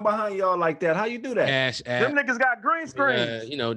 behind y'all like that? How you do that? Cash app. Them niggas got green screens. You know,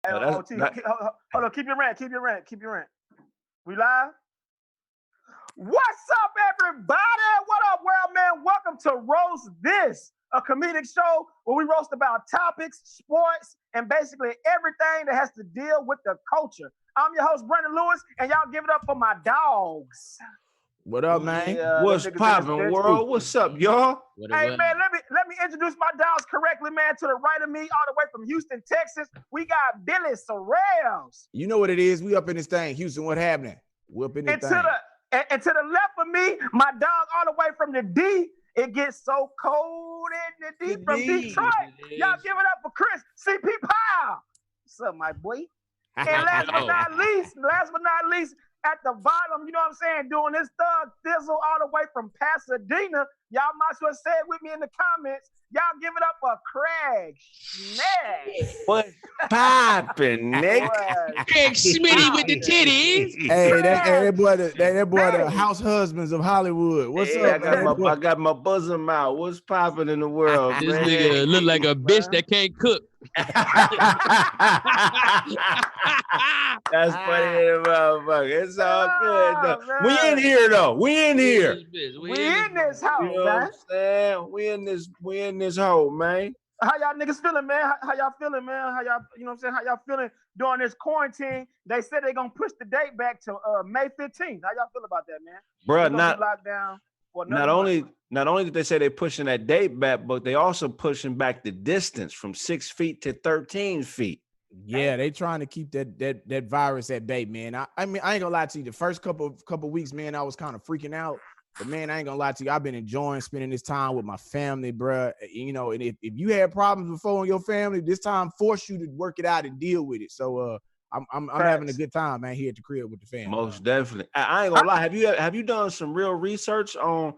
Hold on, keep your rant. We live? What's up, everybody? What up, world, man? Welcome to Roast This, a comedic show where we roast about topics, sports, and basically everything that has to deal with the culture. I'm your host, Brandon Lewis, and y'all give it up for my dogs. What up, man? What's poppin', world? What's up, y'all? Hey, man, let me introduce my dogs correctly, man. To the right of me, all the way from Houston, Texas, we got Billy Sorrells. You know what it is? We up in this thing. Houston, what happening? We up in this thing. And to the left of me, my dog all the way from the D. It gets so cold in the D from Detroit. Y'all give it up for Chris CP Powell. What's up, my boy? And last but not least, at the bottom, you know what I'm saying, doing this thug thizzle all the way from Pasadena. Y'all might as well say it with me in the comments. Y'all give it up for Craig Schmidt. What poppin', Nick? Craig Smitty with the titties. Hey, that boy, the house husbands of Hollywood. What's up? I got my bosom out. What's poppin' in the world, This man? nigga look like a bitch that can't cook. That's funny, motherfucker. It's all good, though. We in here, though. We in here. We in this house, you know man. what I'm saying? We in this hole, man. How y'all niggas feeling, man? How y'all feeling, man? How y'all, you know what I'm saying? How y'all feeling during this quarantine? They said they're gonna push the date back to May 15th. How y'all feel about that, man? Bruh, not only did they say they're pushing that date back, but they also pushing back the distance from 6 feet to 13 feet. Yeah, they trying to keep that virus at bay, man. I mean, I ain't gonna lie to you. The first couple weeks, man, I was kind of freaking out. But man, I ain't gonna lie to you. I've been enjoying spending this time with my family, bruh. You know, and if you had problems before in your family, this time force you to work it out and deal with it. So I'm having a good time, man, here at the crib with the family. Most definitely. I ain't gonna lie. Have you done some real research on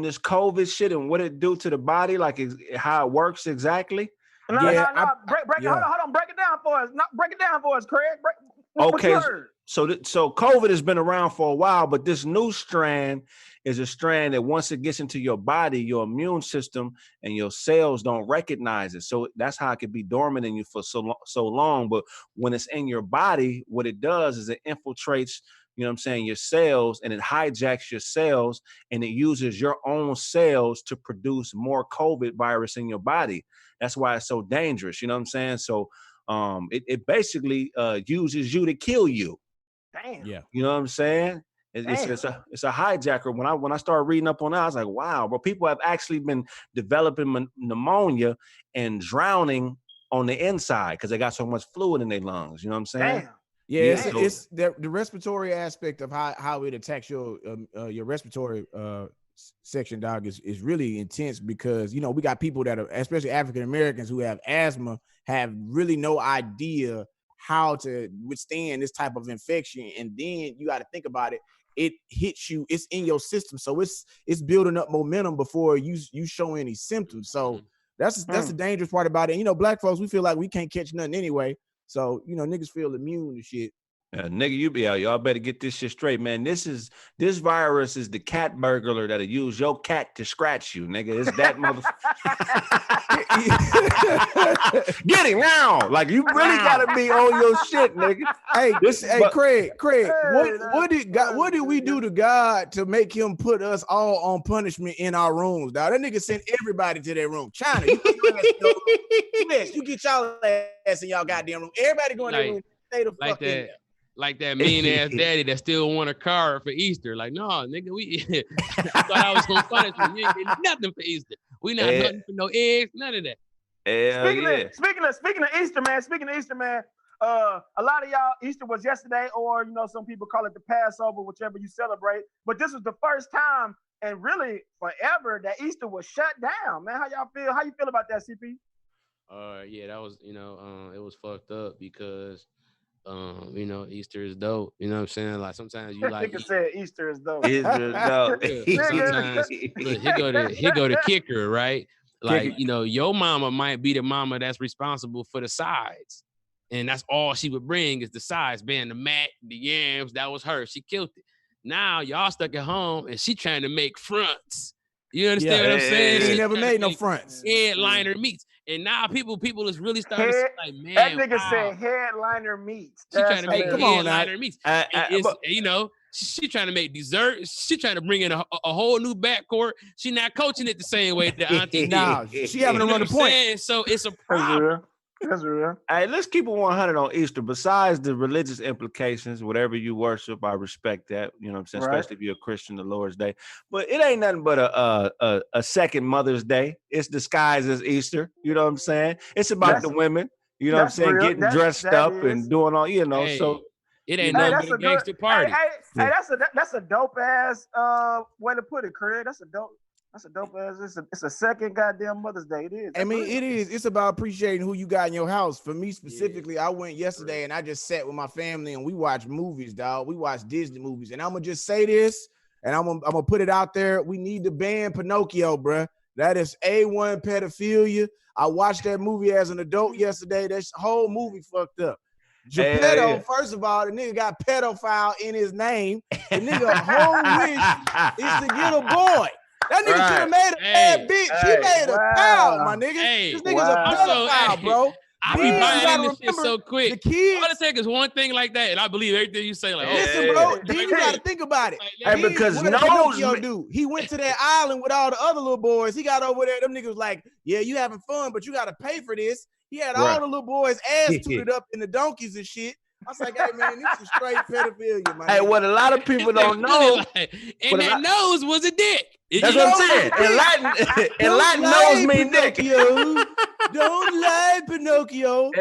this COVID shit and what it do to the body, like how it works exactly? No. Hold on. Break it down for us. Break it down for us, Craig. Okay. So COVID has been around for a while, but this new strand is a strand that once it gets into your body, your immune system and your cells don't recognize it. So that's how it could be dormant in you for so long. But when it's in your body, what it does is it infiltrates, you know what I'm saying, your cells, and it hijacks your cells, and it uses your own cells to produce more COVID virus in your body. That's why it's so dangerous. You know what I'm saying? So it basically uses you to kill you. Damn. Yeah. You know what I'm saying? It's a hijacker. When I started reading up on that, I was like, wow, bro, people have actually been developing pneumonia and drowning on the inside because they got so much fluid in their lungs. You know what I'm saying? Damn. Yeah, it's the respiratory aspect of how it attacks your respiratory section, dog, is really intense because, you know, we got people that are, especially African Americans who have asthma, have really no idea how to withstand this type of infection. And then you got to think about it. It hits you, it's in your system. So it's building up momentum before you show any symptoms. So that's the dangerous part about it. And, you know, black folks, we feel like we can't catch nothing anyway. So, you know, niggas feel immune to shit. Nigga, you be out. Y'all better get this shit straight, man. This virus is the cat burglar that'll use your cat to scratch you, nigga. It's that motherfucker. Get him now. Like, you really gotta be on your shit, nigga. Hey, Craig, what did we do to God to make him put us all on punishment in our rooms, dog? That nigga sent everybody to their room. China, you get y'all ass in y'all goddamn room. Everybody go in their room. Stay the fuck in there. Like that mean ass daddy that still want a car for Easter. Like, no, nigga, I thought I was gonna punish you. You ain't getting nothing for Easter. We not hunting for no eggs, none of that. Speaking of Easter, man. A lot of y'all, Easter was yesterday, or some people call it the Passover, whichever you celebrate. But this was the first time, and really forever, that Easter was shut down. Man, how y'all feel? How you feel about that, CP? Yeah, that was it was fucked up because. Easter is dope. You know what I'm saying? Like sometimes you like. Nigga said Easter is dope. Easter is dope. Sometimes look, here go the kicker, right? Like your mama might be the mama that's responsible for the sides, and that's all she would bring is the sides, being the mat, the yams. That was her. She killed it. Now y'all stuck at home, and she trying to make fronts. You understand what I'm saying? She never made no fronts. Headliner meats. And now people is really starting to say, like, man, that nigga said headliner meats. She trying to make headliner meats. But, she trying to make dessert. She trying to bring in a whole new backcourt. She not coaching it the same way the auntie did. She having to run the point. So it's a problem. That's real. Hey, let's keep it 100 on Easter. Besides the religious implications, whatever you worship, I respect that. You know what I'm saying? Right. Especially if you're a Christian, the Lord's Day. But it ain't nothing but a second Mother's Day. It's disguised as Easter. You know what I'm saying? It's about the women. You know what I'm saying? Real. Getting dressed up and doing all, so. It ain't nothing but a gangster party. Hey, that's a dope ass way to put it, Craig. That's a dope ass. It's a second goddamn Mother's Day. It is. I mean, it is. It's about appreciating who you got in your house. For me specifically, I went yesterday and I just sat with my family and we watched movies, dog. We watched Disney movies, and I'm gonna just say this, and I'm gonna put it out there. We need to ban Pinocchio, bruh. That is A1 pedophilia. I watched that movie as an adult yesterday. That whole movie fucked up. Geppetto, first of all, the nigga got pedophile in his name. The nigga whole wish is to get a boy. That nigga could have made a bad bitch. He made a pal, my nigga. This nigga's a pedophile, bro. I be buying this shit so quick. The kids, all it takes is one thing like that, and I believe everything you say. Like, listen, bro, then you gotta think about it. Hey, because what did Pinocchio do? He went to that island with all the other little boys. He got over there. Them niggas was like, yeah, you having fun, but you gotta pay for this. He had all the little boys ass tooted up in the donkeys and shit. I was like, hey, man, this is straight pedophilia, man. Hey, what a lot of people don't know. And that nose was a dick. That's what I'm saying. In Latin, nose mean dick. Don't lie, Pinocchio.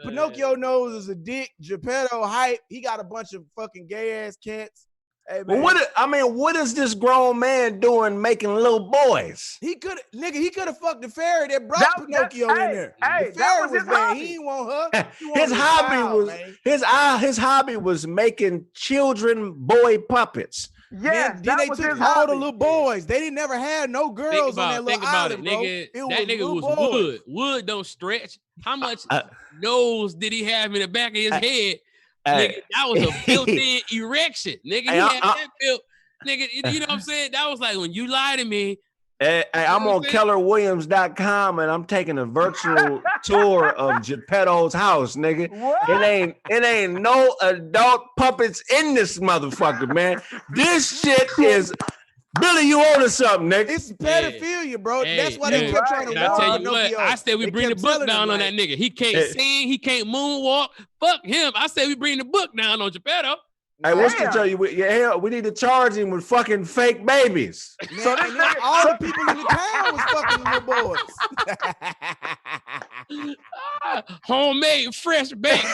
Pinocchio nose is a dick. Geppetto hype. He got a bunch of fucking gay ass cats. Hey, man. What is this grown man doing making little boys? He could have fucked the fairy that brought Pinocchio in there. Hey, the fairy was there. He didn't want her. His hobby was making children boy puppets. Yeah, then they took all the little boys. They didn't never had no girls on that little island, bro. That nigga was wood. Wood don't stretch. How much nose did he have in the back of his head? Nigga, that was a built-in erection. Nigga, he had that built. Nigga, you know what I'm saying? That was like when you lie to me. I'm on kellerwilliams.com and I'm taking a virtual tour of Geppetto's house, nigga. What? It ain't no adult puppets in this motherfucker, man. This shit is Billy, you owe us something, nigga. It's pedophilia, bro. That's why they kept trying to I tell you what, I said we bring the book down on that nigga. He can't sing, he can't moonwalk. Fuck him. I said we bring the book down on Geppetto. Hey, what's to tell you? We need to charge him with fucking fake babies. Man, so all the people in the town was fucking little boys. Homemade, fresh baked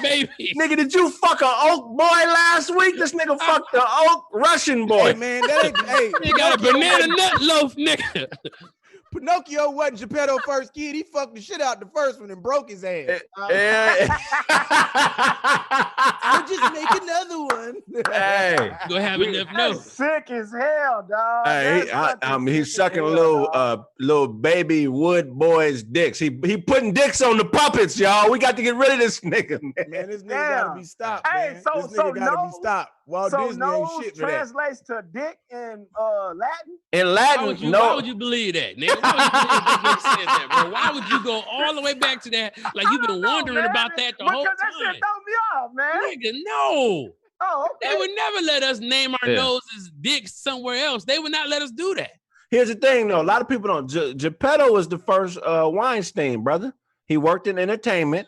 babies. Nigga, did you fuck an oak boy last week? This nigga fucked the oak Russian boy. Hey, man, that ain't. He got a banana nut loaf, nigga. Pinocchio wasn't Geppetto's first kid. He fucked the shit out the first one and broke his ass. just make another one. Hey, You gonna have enough no. That's sick as hell, dog. Hey, he's sucking little baby wood boys' dicks. He putting dicks on the puppets, y'all. We got to get rid of this nigga, man. This nigga gotta be stopped. Hey, man. so this nigga gotta be stopped. Walt Disney ain't shit for that. Translates to dick in Latin. In Latin, why would you believe that, nigga? Why would you believe that nigga said that, bro? Why would you go all the way back to that? Like you've been wondering about that the whole time. Because that shit throw me off, man. Nigga, no. Oh, okay. They would never let us name our noses dicks somewhere else. They would not let us do that. Here's the thing, though. A lot of people don't. Geppetto was the first Weinstein, brother. He worked in entertainment.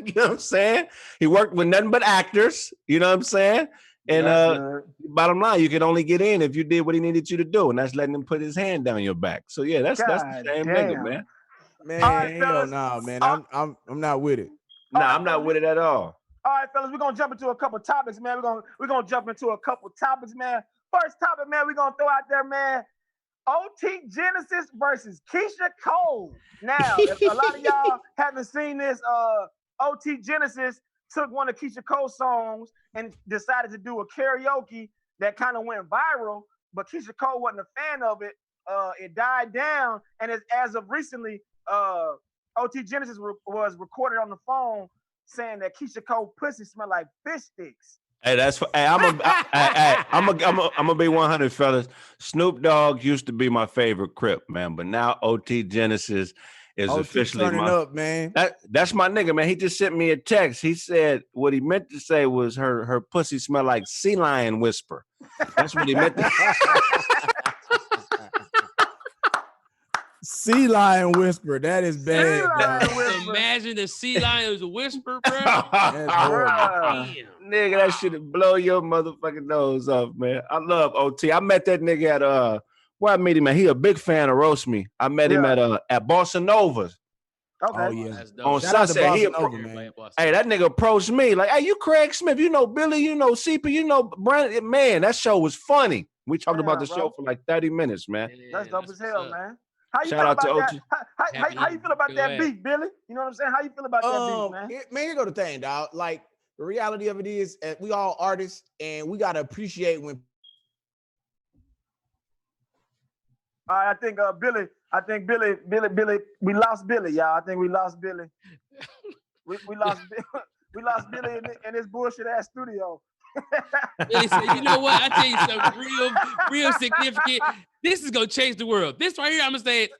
You know what I'm saying? He worked with nothing but actors. You know what I'm saying? And bottom line, you could only get in if you did what he needed you to do, and that's letting him put his hand down your back. So yeah, that's the same nigga, man. Man, hell no, man. I'm not with it. Nah, I'm not with it at all. All right, fellas, we're gonna jump into a couple topics, man. We're gonna jump into a couple topics, man. First topic, man, we're gonna throw out there, man. OT Genesis versus Keyshia Cole. Now, if a lot of y'all haven't seen this, OT Genesis took one of Keyshia Cole's songs and decided to do a karaoke that kind of went viral, but Keyshia Cole wasn't a fan of it. It died down, and as of recently, OT Genesis was recorded on the phone saying that Keyshia Cole pussy smell like fish sticks. Hey, I'm gonna be 100, fellas. Snoop Dogg used to be my favorite Crip, man, but now OT Genesis is officially turning up, man. That's my nigga, man. He just sent me a text. He said what he meant to say was her pussy smell like sea lion whisper. That's what he meant to Sea lion whisper. That is bad. Imagine the sea lion's whisper, bro. Nigga, that shit blow your motherfucking nose off, man. I love OT. I met that nigga at where I met him at. He a big fan of Roast Me. I met him at Bossa Nova's. Okay. Oh yeah. On Sunset. Hey, that nigga approached me like, hey, you Craig Smith, you know Billy, you know CP, you know Brandon. Man, that show was funny. We talked about the show for like 30 minutes, man. That's dope as hell, man. How you Shout feel out to about OT. that? How you feel about that beat, Billy? You know what I'm saying? How you feel about that beat, man? Man, here go the thing, dog. Like the reality of it is, we all artists, and we gotta appreciate when. I think Billy. We lost Billy, y'all. I think we lost Billy. we lost Billy in this bullshit ass studio. Billy said, you know what? I tell you something real significant. This is gonna change the world. This right here, I'm gonna say it.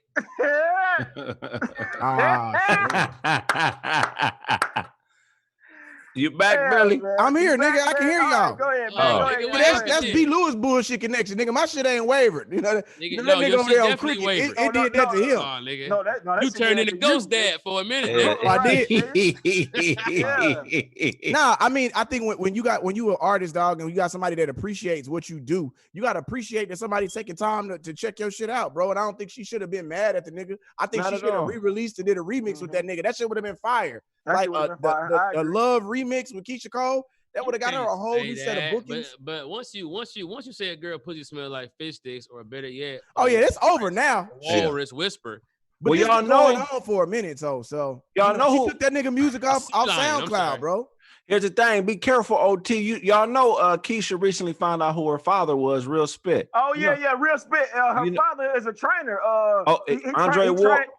You back, Billy? Man. I'm here, nigga. I can hear y'all. Go ahead, man. That's B. Lewis bullshit connection, nigga. My shit ain't wavered. You know, nigga, that nigga over there on cricket, it did that to him. Nigga. No, that you turned into Ghost Dad for a minute. I did. Nah, I mean, I think when you an artist, dog, and you got somebody that appreciates what you do, you got to appreciate that somebody's taking time to check your shit out, bro. And I don't think she should have been mad at the nigga. I think she should have re-released and did a remix with that nigga. That shit would have been fire. Like the Love remix with Keyshia Cole, that would have got her a whole new set of bookings. But once you say a girl pussy smell like fish sticks, or better yet, it's over now. Walrus whisper. But well, y'all know on for a minute, so y'all know who took that nigga music off SoundCloud, bro. Here's the thing. Be careful, OT. Y'all know Keyshia recently found out who her father was, Real Spit. Oh, yeah, Real Spit. Her father is a trainer.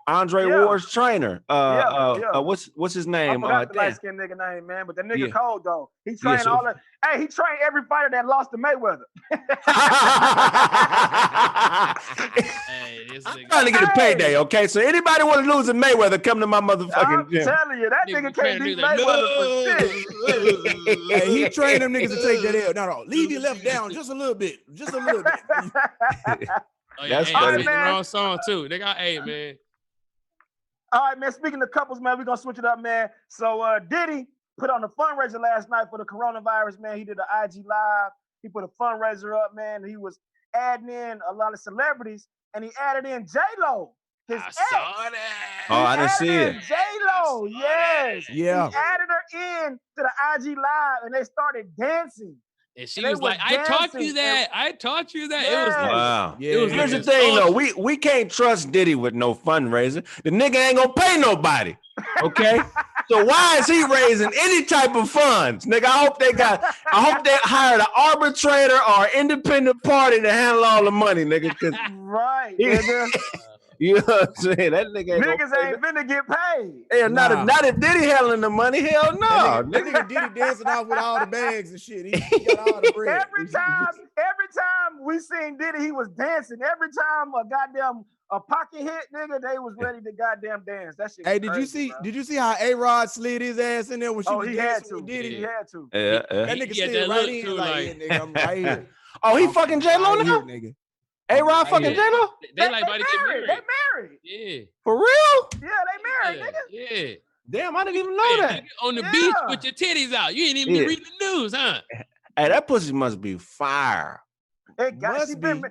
Andre Ward's trainer. What's his name? I forgot the light-skinned nigga name, man. But that nigga cold, though. He trained he trained every fighter that lost to Mayweather. I'm trying to get a payday, okay? So anybody want to lose to Mayweather, come to my motherfucking gym. I'm telling you, that nigga can't beat Mayweather for shit. Hey, he trained them niggas to take that L. No, leave your left down just a little bit. Just a little bit. That's funny. The wrong song, too. They got man. All right, man. Speaking of couples, man, we're going to switch it up, man. So Diddy put on a fundraiser last night for the coronavirus, man. He did an IG Live. He put a fundraiser up, man. He was adding in a lot of celebrities, and he added in JLo. His ex. Saw that. Oh, I didn't see it. JLo, yes. Yeah. He added her in to the IG Live, and they started dancing. And she was like, I taught you that. I taught you that. Yes. It was wow. Yeah. Here's the thing, though. We can't trust Diddy with no fundraiser. The nigga ain't gonna pay nobody. Okay? So why is he raising any type of funds, nigga? I hope they hired an arbitrator or independent party to handle all the money, nigga. Right, nigga. You know what I'm saying? That nigga Niggas ain't finna get paid. Hell, not a Diddy handling the money. Hell no. That nigga Diddy dancing off with all the bags and shit. He got all the bread. Every time we seen Diddy, he was dancing. Every time a pocket hit, nigga, they was ready to goddamn dance. That shit. Hey, crazy, did you see how A-Rod slid his ass in there when she was he dancing had to. with Diddy? He had to. Yeah. That nigga slid right in like, yeah, nigga, I'm right here. Oh, he fucking JLo now? Nigga. A-Rod fucking JLo? They like about to get married. They married. Yeah. For real? Yeah, they married, nigga. Yeah. Damn, I didn't even know that. On the beach with your titties out. You ain't even been reading the news, huh? Hey, that pussy must be fire. She been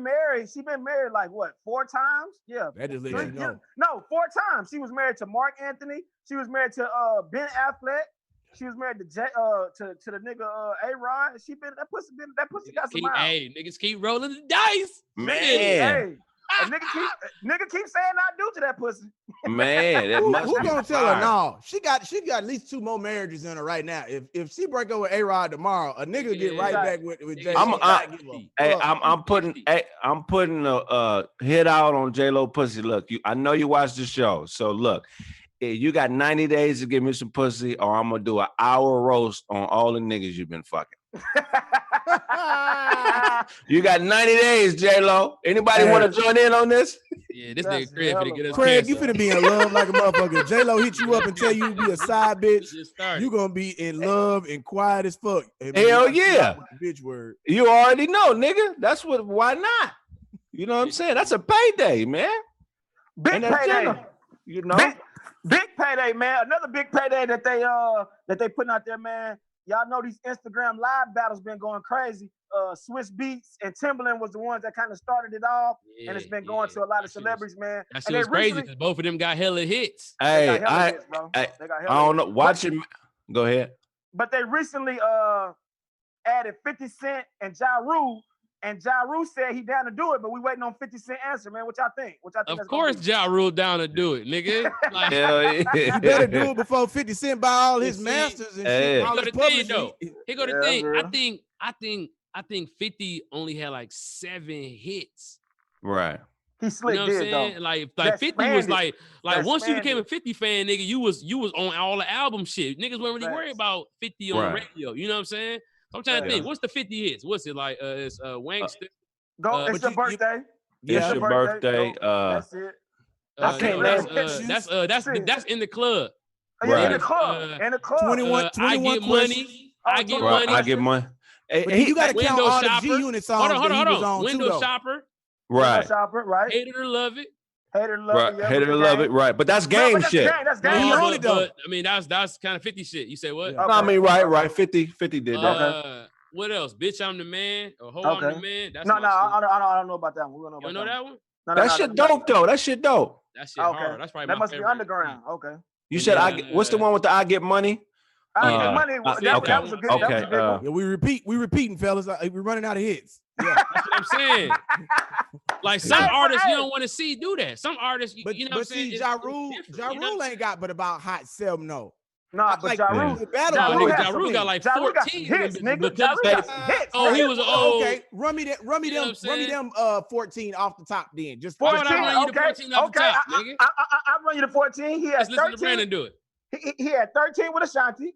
married. She been married like what, 4 times? Yeah. That just lets you know. No, 4 times. She was married to Mark Anthony. She was married to Ben Affleck. She was married to the nigga A-Rod. That pussy got some miles. Hey, niggas keep rolling the dice. Man. Hey, a nigga keep saying I do to that pussy. Man, that must who be gonna tell fire. her no? She got at least 2 more marriages in her right now. If she break up with A-Rod tomorrow, a nigga get right back with Jay. I'm putting a hit out on JLo pussy. Look, I know you watch the show, so look. You got 90 days to give me some pussy, or I'm gonna do an hour roast on all the niggas you've been fucking. You got 90 days, JLo. Anybody want to join in on this? Yeah, this nigga Craig finna get us Craig, canceled. you finna be in love like a motherfucker. JLo hit you up and tell you be a side bitch. You gonna be in love and quiet as fuck. Hell yeah. Bitch word. You already know, nigga. That's what. Why not? You know what I'm saying? That's a payday, man. Big payday. You know. Big payday, man. Another big payday that they putting out there, man. Y'all know these Instagram live battles been going crazy. Swiss Beats and Timbaland was the ones that kind of started it off, and it's been going to a lot of celebrities, man. That shit was crazy because both of them got hella hits. Hey, I don't know. Watch it. Go ahead. But they recently added 50 Cent and Ja Rule. And Ja Rule said he down to do it, but we waiting on 50 Cent answer, man. What y'all think? Of course, Ja Rule down to do it, nigga. Like, you better do it before 50 Cent buy all his masters and shit. All his publishing. Here go the thing. I think 50 only had like 7 hits. Right. He slick, you know what I'm saying? Though. Like 50 was like once you became a 50 fan, nigga, you was on all the album shit. Niggas weren't really worried about 50 on radio. You know what I'm saying? I'm trying to think. What's the 50 hits? What's it like? It's Wankster. It's your birthday. It's your birthday. That's it. That's in the club. Right. In the club. In the club. 21 I get money. I get money. I get money. Hey, you gotta count all the G Unit songs. Hold on. Window Shopper. Right. Window Shopper. Right. Hate it or love it. Hate it or love it. Hate it or love it. Right. But that's game shit. That's game. But I mean, that's kind of 50 shit. You say what? No, I mean, right. 50 did that. What else? Bitch, I'm the man. Or Ho, I'm the man. That's I don't know about that one. You know that one? That shit dope though. That shit dope. That shit hard. That's probably that my must favorite. be underground. Okay. You said what's the one with the I get money? I get money. That was a good. Okay. Yeah, we repeating, fellas. We're running out of hits. Yeah, that's what I'm saying. Like some artists you don't want to see do that. Some artists, you know what I'm saying? Ja Rule ain't got but about hot 7 no. Nah, but Ja Rule Ja Rule got like 14 hits, nigga. Ja Rule got hits. Oh, he was okay. Run me them 14 off the top then. Just 14. Okay. I run you to 14. He had 13. Listen to Brandon do it. He had 13 with Ashanti.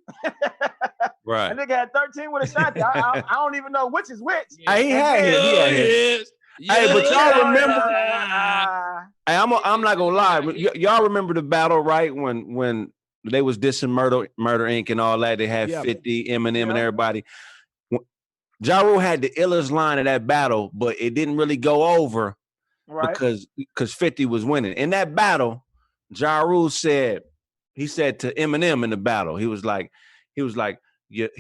Right. That nigga had 13 with Ashanti. I don't even know which is which. Yeah. He had his. Hey, but y'all remember? Hey, I'm not gonna lie. Y'all remember the battle, right? When they was dissing Murder Inc. and all that. They had 50, Eminem, and everybody. Ja Rule had the illest line of that battle, but it didn't really go over because 50 was winning. In that battle, Ja Rule said to Eminem in the battle, he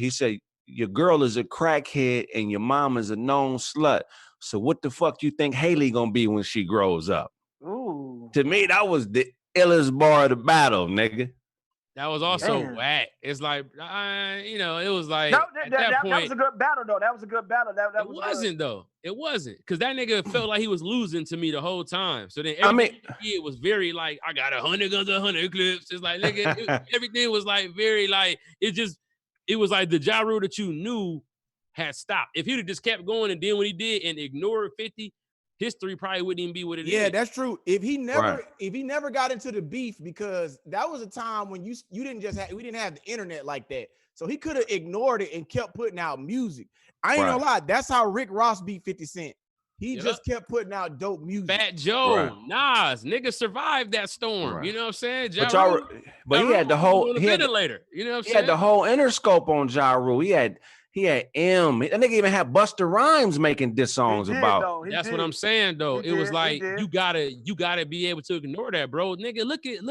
said, your girl is a crackhead and your mom is a known slut. So what the fuck you think Haley gonna be when she grows up? Ooh. To me, that was the illest bar of the battle, nigga. That was also whack. It's like, you know, it was like at that point. That was a good battle, though. That was a good battle. That wasn't good. Though. It wasn't, because that nigga felt like he was losing to me the whole time. So then everything it was very like, I got 100 guns, 100 clips. It's like, nigga, everything was like very like, it was like the Ja Rule that you knew had stopped. If he'd have just kept going and did what he did and ignored 50, history probably wouldn't even be what it is. Yeah, that's true. If he never got into the beef, because that was a time when we didn't have the internet like that. So he could have ignored it and kept putting out music. I ain't gonna lie, that's how Rick Ross beat 50 Cent. He just kept putting out dope music. Fat Joe, Nas, niggas survived that storm. Right. You know what I'm saying? But he had the whole ventilator. You know what I'm saying? He had the whole Interscope on Ja Rule. He had M. That nigga even had Busta Rhymes making diss songs about. That's what I'm saying, though. It was like you gotta be able to ignore that, bro. Nigga, look at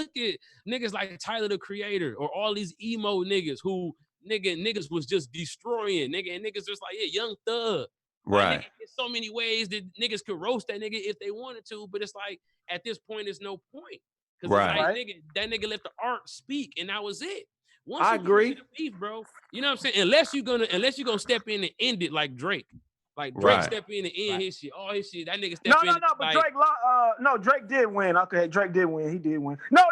niggas like Tyler the Creator or all these emo niggas who niggas was just destroying, nigga, and niggas just like, Young Thug. Right. Like, there's so many ways that niggas could roast that nigga if they wanted to, but it's like at this point, there's no point. Because like, that nigga let the art speak, and that was it. Once I agree. The beef, bro. You know what I'm saying? Unless you're gonna step in and end it like Drake. Like Drake step in and end his shit. All his shit. That nigga step in. But like, Drake did win. Okay, Drake did win. He did win. No,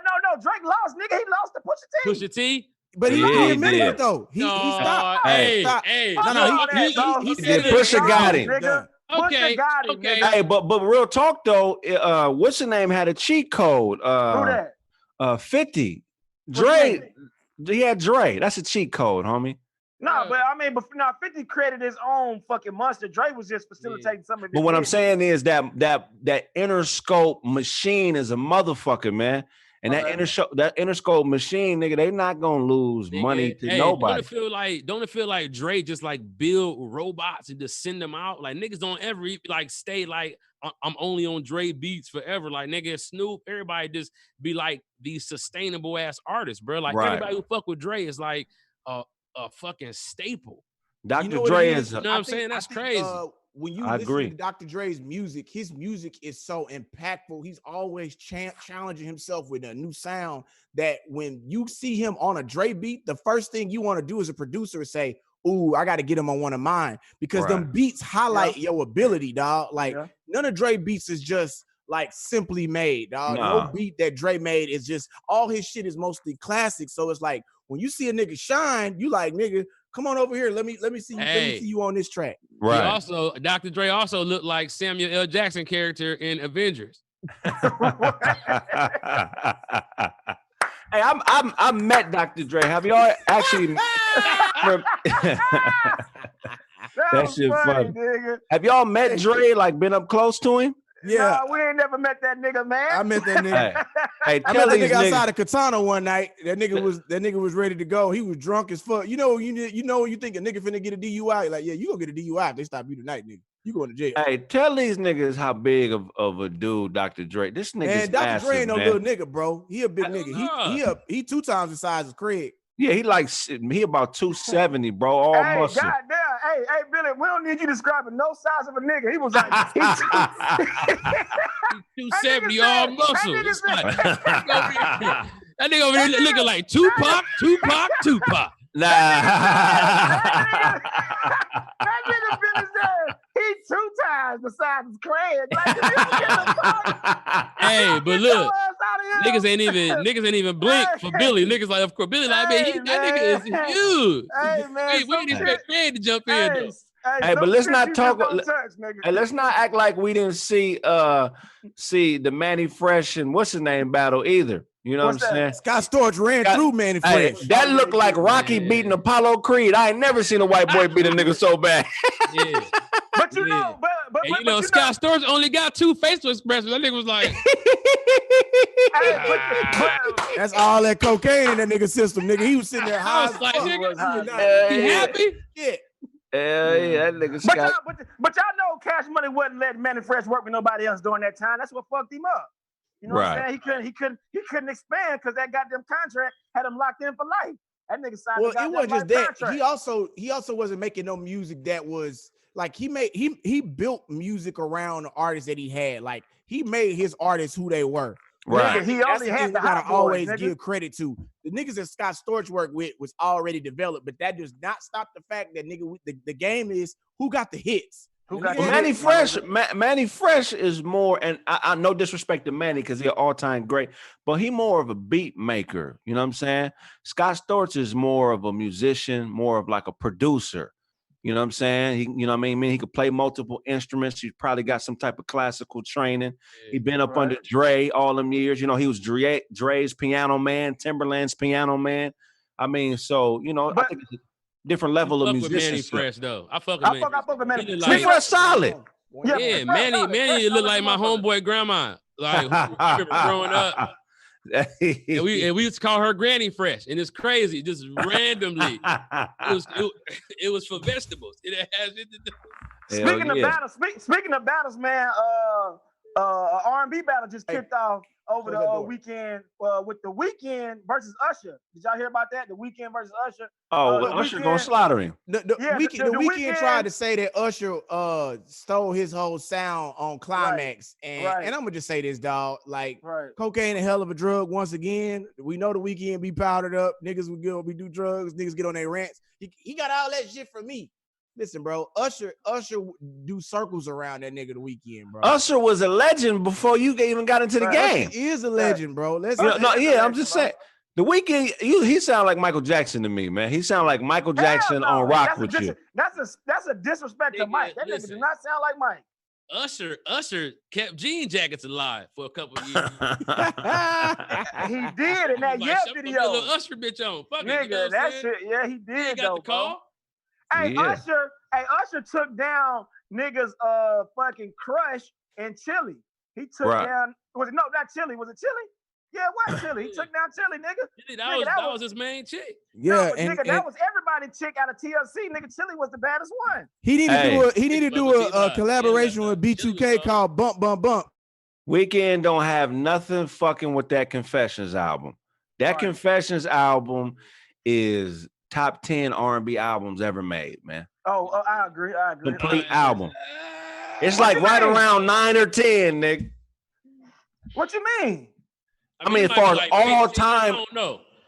Drake lost, nigga. He lost to Pusha T. Pusha T? But he admitted it though. He stopped. He said Pusha got him. Okay. Hey, but real talk though, what's the name had a cheat code? Who that? 50. Dre. He had Dre. That's a cheat code, homie. No, but I mean, 50 created his own fucking monster. Dre was just facilitating some of it. But what I'm saying is that Interscope machine is a motherfucker, man. And that Interscope machine, nigga, they not gonna lose money to nobody. Don't it feel like Dre just like build robots and just send them out? Like niggas don't ever like stay like I'm only on Dre beats forever. Like nigga, Snoop, everybody just be like these sustainable ass artists, bro. Like everybody who fuck with Dre is like a fucking staple. Dr. Dre is. You know what I'm saying? That's crazy. When you listen to Dr. Dre's music, his music is so impactful. He's always challenging himself with a new sound that when you see him on a Dre beat, the first thing you want to do as a producer is say, ooh, I got to get him on one of mine, because them beats highlight your ability, dog. Like none of Dre beats is just like simply made, dog. No beat that Dre made is just, all his shit is mostly classic. So it's like when you see a nigga shine, you like, nigga, come on over here. Let me see you. Let me see you on this track. Right. Dr. Dre also looked like Samuel L. Jackson character in Avengers. Hey, I met Dr. Dre. Have y'all actually? That shit funny. Have y'all met Dre? Like been up close to him? Yeah, no, we ain't never met that nigga, man. I met that nigga. Hey, I met that nigga outside of Katana one night. That nigga was ready to go. He was drunk as fuck. You know when you think a nigga finna get a DUI, like, yeah, you gonna get a DUI if they stop you tonight, nigga. You going to jail. Hey, tell these niggas how big of a dude Dr. Dre. This nigga's Dr. Dre ain't no little nigga, bro. He a big nigga. He 2 times the size of Craig. Yeah, he about 270, bro. All muscle. Goddamn. Hey, Billy, we don't need you describing no size of a nigga. He was like, he's 270, all muscle. That nigga over there looking like Tupac. Nah. That nigga Billy said he's 2 times the size of Craig. Hey, but look, niggas ain't even blink for Billy. Niggas like, of course, Billy like, man, that nigga is huge. Hey, man, we didn't expect Craig to jump in though. Hey, but let's not talk. Hey, let's not act like we didn't see the Manny Fresh and what's his name battle either. You know what I'm saying? Scott Storch ran through Manny Fresh. That looked like Rocky beating Apollo Creed. I ain't never seen a white boy beat a nigga so bad. Yeah. But you know, but Scott Storch only got 2 facial expressions. That nigga was like, that's all that cocaine in that nigga system, nigga. He was sitting there high. I was like, nigga, he happy? Yeah. Yeah, that nigga Scott. But y'all know Cash Money wasn't letting Manny Fresh work with nobody else during that time. That's what fucked him up. You know what I'm saying? He couldn't expand because that goddamn contract had him locked in for life. That nigga signed. Well, it wasn't just that. Contract. He also wasn't making no music that was like he built music around the artists that he had. Like he made his artists who they were. Right. Nigga, he only had the gotta always give credit to. the niggas that Scott Storch worked with was already developed, but that does not stop the fact that nigga, the game is who got the hits. Manny Fresh is more, and I no disrespect to Manny because he's an all-time great, but he more of a beat maker. You know what I'm saying? Scott Storch is more of a musician, more of like a producer. You know what I'm saying? He, you know what I mean? He could play multiple instruments. He's probably got some type of classical training. He been up under Dre all them years. You know, he was Dre's piano man, Timberland's piano man. I mean, so, you know, I think it's a different level of musicianship. Manny Fresh, though. I fuck with Manny. Manny Fresh solid. Yeah, Manny look like my homeboy grandma. Like, who growing up. And we used to call her Granny Fresh, and it's crazy, just randomly. It was for vegetables. It has it to do. Speaking of battles, man, R&B battle just kicked off over the weekend with The Weeknd versus Usher. Did y'all hear about that? The Weeknd versus Usher. Usher gonna slaughter him. The Weeknd tried to say that Usher stole his whole sound on Climax, and I'm gonna just say this, dog. Like, cocaine a hell of a drug. Once again, we know The Weeknd be powdered up. Niggas we do drugs. Niggas get on their rants. He got all that shit from me. Listen, bro, Usher do circles around that nigga The Weeknd, bro. Usher was a legend before you even got into the game. Usher is a legend, bro. I'm just saying. The Weeknd, he sound like Michael Jackson to me, man. He sound like Michael Jackson on Rock With You. That's a disrespect to Mike. That nigga does not sound like Mike. Usher kept jean jackets alive for a couple of years. He did in that video. Put a little Usher bitch on. Fuck nigga, it, you know that shit, yeah, he did. He got the call. Hey, yeah. Usher took down niggas fucking Crush and Chili. He took down, not Chili, was it Chili? Yeah, it was Chili. He took down Chili, nigga. That was his main chick. Yeah, that was everybody chick out of TLC. Nigga, Chili was the baddest one. He needed to do a collaboration with B2K called Bump Bump Bump. Weeknd don't have nothing fucking with that Confessions album. That Confessions album is top 10 R&B albums ever made, man. Oh, I agree. Complete album. It's like right around 9 or 10, nigga. What you mean? I mean, as far as all time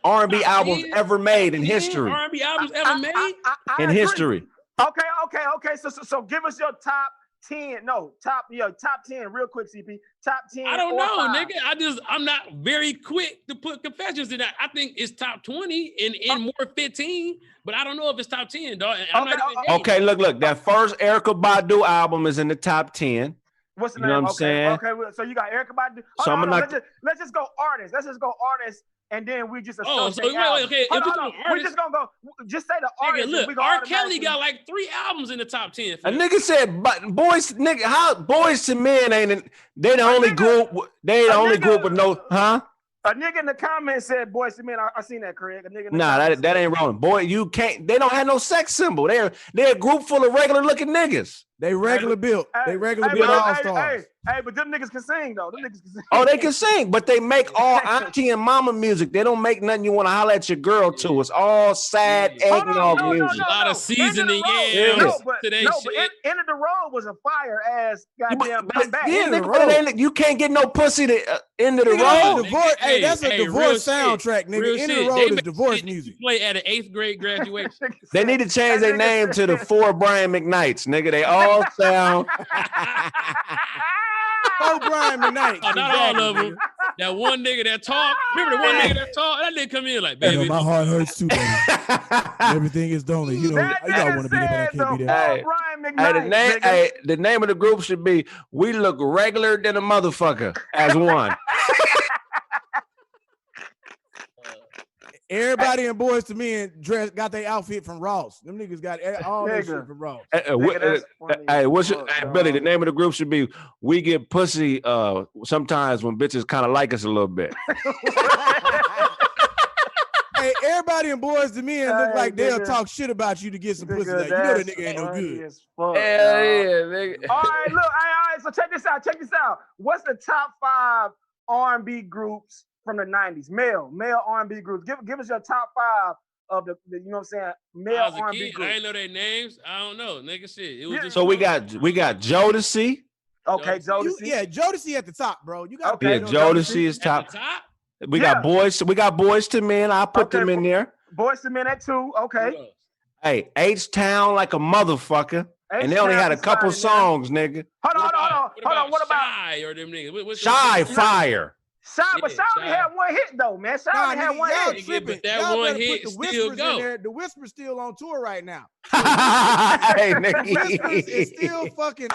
R&B albums ever made in history. R&B albums ever made? In history. Okay. So give us your top 10. No, top 10 real quick, CP. Top 10. I don't know, nigga. I'm not very quick to put Confessions in that. I think it's top 20 and more 15, but I don't know if it's top 10, dog. Okay, look. That first Erykah Badu album is in the top 10. What's the name? You know what I'm saying? Okay, so you got Erykah Badu. Let's just go artists. Let's just go artists. And then we just okay. We just gonna go. Just say the artist. Nigga, look, R. Kelly got like 3 albums in the top 10. A nigga said, "But boys, nigga, how Boys to Men ain't? They the only group. They the only group with no, huh?" A nigga in the comments said, "Boys to Men." I seen that, Craig. That ain't wrong. Boy, you can't. They don't have no sex symbol. They're a group full of regular looking niggas. They regular built. They regular built all stars. Hey, but them niggas can sing though. Them niggas can sing. Oh, they can sing, but they make all auntie and mama music. They don't make nothing you want to holler at your girl to. It's all sad eggnog music. A lot of seasoning, End of the Road was a fire ass goddamn back. You can't get no pussy to End of the Road. That's a divorce soundtrack, nigga. End of the Road is divorce music. Play at an 8th grade graduation. They need to change their name to the 4 Brian McKnights, nigga. They all sound. Oh, Brian McKnight. Not all of them. That one nigga that talk. Remember the one nigga that talk? That nigga come in like, baby. My heart hurts too, baby. Everything is lonely. You know, I gotta want to be there, but I can't be there. The name of the group should be "We Look Regular Than a Motherfucker" as one. Everybody in Boys to Men got their outfit from Ross. Them niggas got all their shit from Ross. Billy, the name of the group should be "We Get Pussy sometimes when bitches kind of like us a little bit." Hey, everybody in Boys to Men look like they'll talk shit about you to get some pussy. Like, you know that nigga ain't no good. Hell yeah, nigga. All right, so check this out. What's the top 5 R&B groups from the 90s? Male R&B groups. Give us your top 5 of the you know what I'm saying, male R&B groups. I ain't know their names. I don't know, nigga. Shit. It was just so we got Jodeci. Okay, Jodeci. Jodeci at the top, bro. You got Jodeci is top. We got boys. We got Boys to Men. I put them in there. Boys to Men at 2. Okay. Hey, H-Town like a motherfucker. And they only had a couple songs, nigga. Hold on. What about Shy or them niggas? Shy fire. Shy, but Shy only had one hit though, man. Shy only had one hit. But that one hit still go. The Whisper's still on tour right now. Hey, nigga. The Whisper's is still fucking.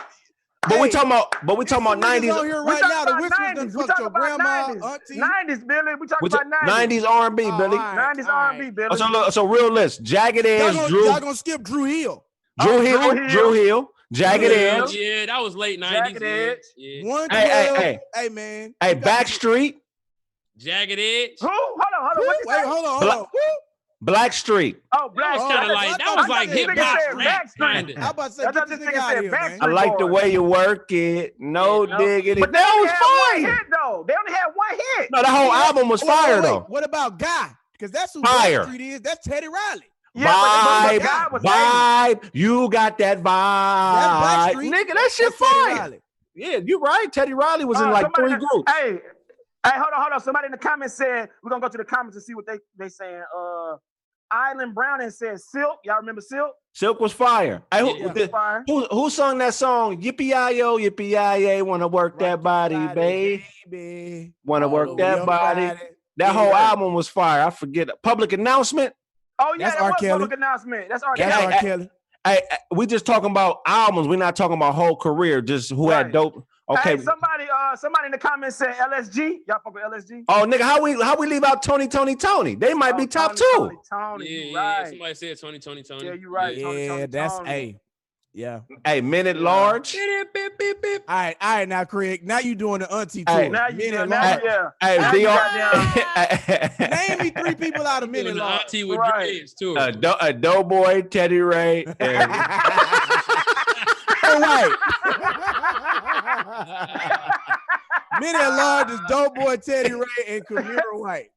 But we talking about 90s. On here right now, the Whisper's done fucked your grandma, auntie. 90s, Billy. We talking about 90s R&B, Billy. 90s R&B, Billy. So real list. Jagged Edge, Drew. Y'all gonna skip Drew Hill. Drew Hill. Jagged Edge. Yeah, that was late 90s. Jagged Edge. Yeah. 112. Hey, man. Hey, Backstreet. Jagged Edge. Who? Hold on. Blackstreet. Oh, Black. That was like hip hop rap. How about say get this nigga out of here, man? I like the way you work it. No diggity. But that was fire. One hit, though. They only had one hit. No, the whole album was fire, though. What about Guy? Because that's who Fire. Blackstreet is. That's Teddy Riley. Yeah, vibe. You got that vibe. Nigga, that shit fire. Yeah, you're right. Teddy Riley was in like 3 groups. Hey, hold on. Somebody in the comments said, we're gonna go to the comments and see what they saying. Island Browning said Silk. Y'all remember Silk? Silk was fire. Hey, who sung that song? Yippee-yi-yo, yippee-yi-yay, wanna work that body, babe. Wanna work that body. That whole album was fire. I forget. Public Announcement. Oh, yeah, that's that was Kelly. Public Announcement. That's R. Kelly. Hey, we just talking about albums. We're not talking about whole career. Just who had dope. Okay. Hey, somebody in the comments said LSG. Y'all fuck with LSG? Oh, nigga, how we leave out Tony? They might be top 2. Tony, yeah, right. Somebody said Tony. Yeah, you right. Yeah, that's A. Yeah. Hey, Minute Large. All right, now, Craig. Now you doing the auntie tour. Hey, Minute Large. Hey, Name me 3 people out of Minute Large. Auntie with dreads too. A Doughboy, Teddy Ray, and White. Minute Large is Doughboy, Teddy Ray, and Camille White.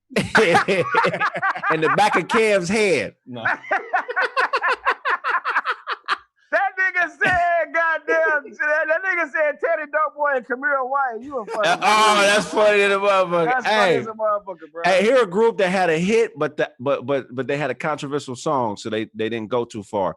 and the back of Kev's head. No. That nigga said, goddamn, that nigga said Teddy Doughboy and Camille White. You a fucking that's funny as a motherfucker. That's funny as a motherfucker, bro. Hey, here a group that had a hit, but they had a controversial song, so they didn't go too far.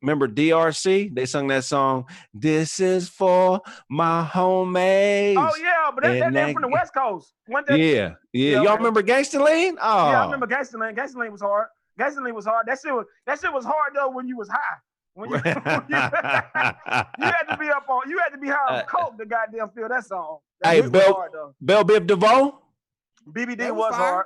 Remember DRC? They sung that song, "This is for my homies." Oh yeah, but they're from the West Coast. Yeah. Y'all remember Gangsta Lean? Oh, yeah, I remember Gangsta Lean. Gangsta Lean was hard. That shit was hard though when you was high. When you had to be high on coke to goddamn feel that song. Hey, Bell Biv DeVoe? BBD was hard.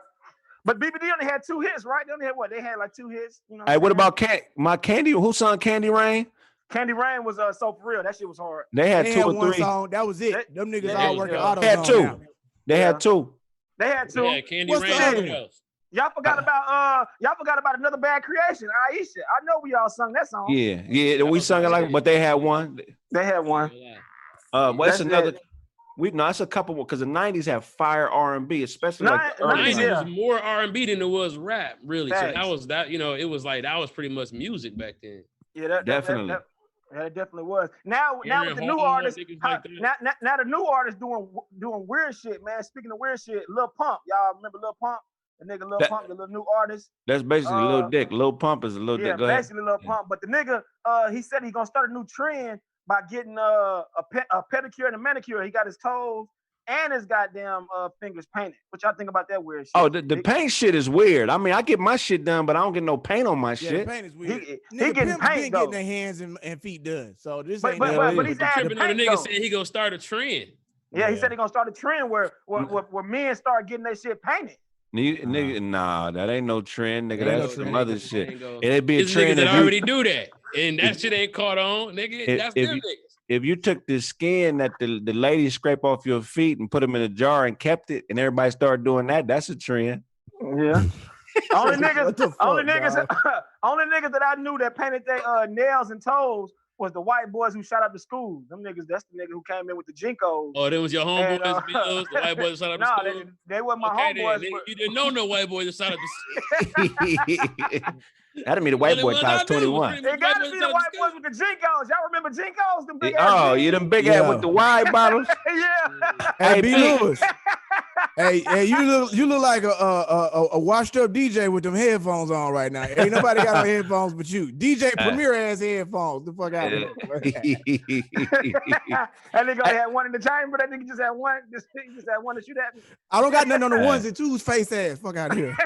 But BBD only had 2 hits, right? They only had what? They had like 2 hits. You know. Hey, what about Candy? Who sung Candy Rain? Candy Rain was So For Real. That shit was hard. They had 2 or 3 one song. That was it. Them niggas all working auto. They had 2. They had 2. They had 2. Yeah, Candy What's Rain. the other one? Y'all forgot about Another Bad Creation. Aisha. I know we all sung that song. Yeah. We sung it like, but they had one. They had one. What's another? It's a couple because the 90s have fire R&B, especially like the early 90s was more R&B than it was rap, really. Thanks. So that was that. It was like that was pretty much music back then. Yeah, definitely. It definitely was. Now with the new artists, now the new artists doing weird shit, man. Speaking of weird shit, Lil Pump, y'all remember Lil Pump? The nigga Lil Pump, the little new artist. That's basically Lil Dick. Lil Pump is a Lil Dick. Go basically Lil Pump. But the nigga, he said he's gonna start a new trend by getting a pedicure and a manicure. He got his toes and his goddamn fingers painted. What y'all think about that weird shit? Oh, the paint shit is weird. I mean, I get my shit done, but I don't get no paint on my shit. The paint is weird. He getting paint though. Getting their hands and feet done. So this ain't. But he's adding The paint. nigga said he gonna start a trend. Yeah, he said he gonna start a trend where men start getting their shit painted. Nigga, nah, that ain't no trend, nigga. That's some other shit. It'd be a There's trend niggas if that you already do that, and that shit ain't caught on, nigga. That's them niggas. If you took the skin that the ladies scrape off your feet and put them in a jar and kept it, and everybody started doing that, that's a trend. Yeah. only niggas that I knew that painted their nails and toes was the white boys who shot up the school. Them niggas, that's the nigga who came in with the Jinkos. Oh, them was your homeboys, Bills, the white boys that shot up the school? They weren't my homeboys. You didn't know no white boys that shot up the school. That'd mean the white boy times 21. It gotta be the white boys with the Jinkos. Y'all remember Jinkos? Them big you them big ass with the wide bottles. Yeah. Hey, B. Lewis. Hey, you look like a washed up DJ with them headphones on right now. Ain't nobody got no headphones but you. DJ Premier ass headphones. The fuck out of here. That nigga had one in the chamber. That nigga just had one. He just had one to shoot at me. I don't got nothing on the ones and twos. Face ass. Fuck out of here.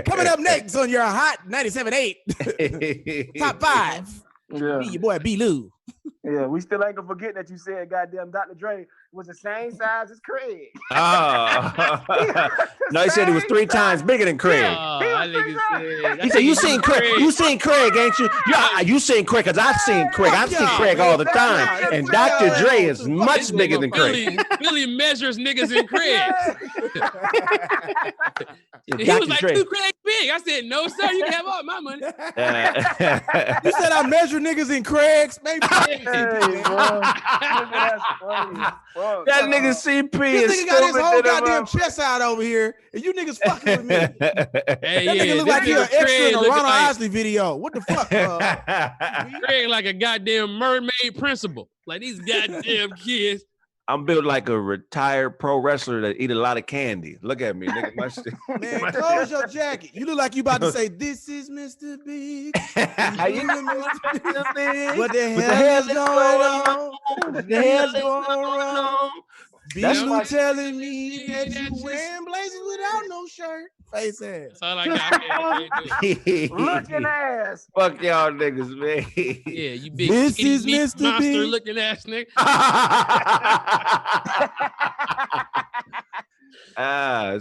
Coming up next on your hot 97.8 top 5. Yeah. Be your boy B. Lou. Yeah, we still ain't gonna forget that you said goddamn Dr. Dre was the same size as Craig. No, he said he was 3 times bigger than Craig. He said, you seen Craig, ain't you? You seen Craig, because I've seen Craig. I've seen Craig all the time. And Dr. Dre is much bigger than Craig. Billy measures niggas in Craig. He was like, 2 Craig big. I said, no, sir, you can have all my money. You said I measure niggas in Craig's? Maybe. That's funny. Fuck. That nigga CP is this nigga got his whole goddamn chest out over here, and you niggas fucking with me. That nigga look like he's an extra in a Ronald Isley video. What the fuck? Craig like a goddamn mermaid principal. Like these goddamn kids. I'm built like a retired pro wrestler that eat a lot of candy. Look at me, nigga. My shit. Man, close your jacket. You look like you about to say, "This is Mr. Big." How you know Mr. Big? What the hell is going on? What the hell is going on? That's Lou telling me that you wearing blazers without no shirt. Face ass. That's all I got. Looking ass. Fuck y'all niggas, man. Yeah, you big this is Mr. monster Big. looking ass nigga.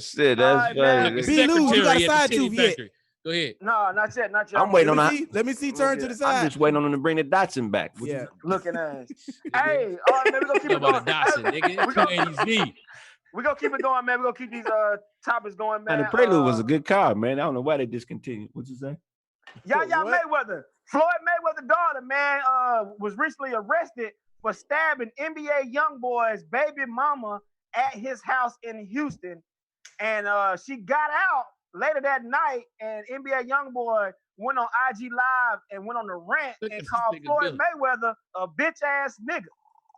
Shit, that's funny. B. Lou, you got a side tooth yet? Go ahead. No, not yet. I'm waiting on that. Let me see. Turn to the side. I'm just waiting on him to bring the Dotson back. Yeah. Looking ass. Hey, all right, man, we're gonna keep it going. We're gonna keep it going, man. We're gonna keep these topics going, man. And the Prelude was a good car, man. I don't know why they discontinued. What'd you say? Y'all Mayweather. Floyd Mayweather's daughter, man, was recently arrested for stabbing NBA YoungBoy's baby mama at his house in Houston. And she got out later that night, and NBA YoungBoy went on IG Live and went on a rant and called Floyd Mayweather a bitch ass nigga.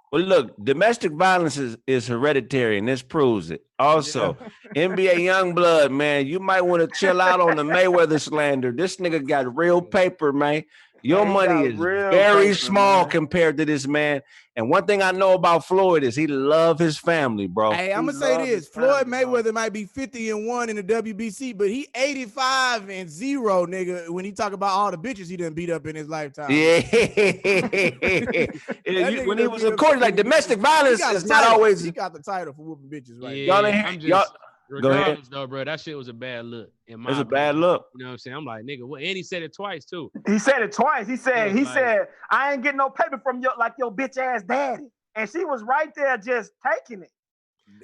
Well, look, domestic violence is hereditary, and this proves it. Also, NBA Youngblood, man, you might want to chill out on the Mayweather slander. This nigga got real paper, man. Your money is very small compared to this man. And one thing I know about Floyd is he love his family, bro. Hey, I'm gonna say this: Floyd Mayweather might be 50-1 in the WBC, but he 85-0, nigga. When he talk about all the bitches he done beat up in his lifetime. Yeah. When he was in court, like domestic violence is not always. He got the title for whooping bitches, right? Yeah, regardless, though, bro, that shit was a bad look. It's a bad look. You know what I'm saying? I'm like, nigga, what? And he said it twice too. He said it twice. He said, I ain't getting no paper from your bitch ass daddy. And she was right there just taking it.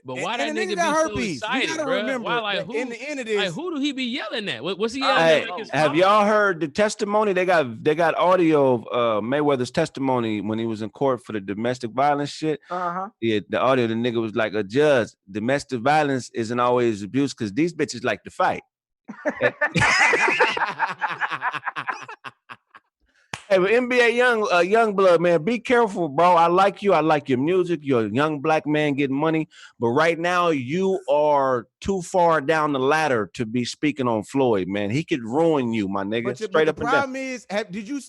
But why that nigga got herpes? So excited, bro? Remember, why, like, who, in the end of this, like, who do he be yelling at? What's he yelling at? Have y'all heard the testimony? They got audio of Mayweather's testimony when he was in court for the domestic violence shit. Yeah, the audio, the nigga was like, a judge, domestic violence isn't always abuse because these bitches like to fight. Hey, but NBA Youngblood, man, be careful, bro. I like you. I like your music. You're a young black man getting money. But right now, you are too far down the ladder to be speaking on Floyd, man. He could ruin you, my nigga. But straight up and down. The problem is,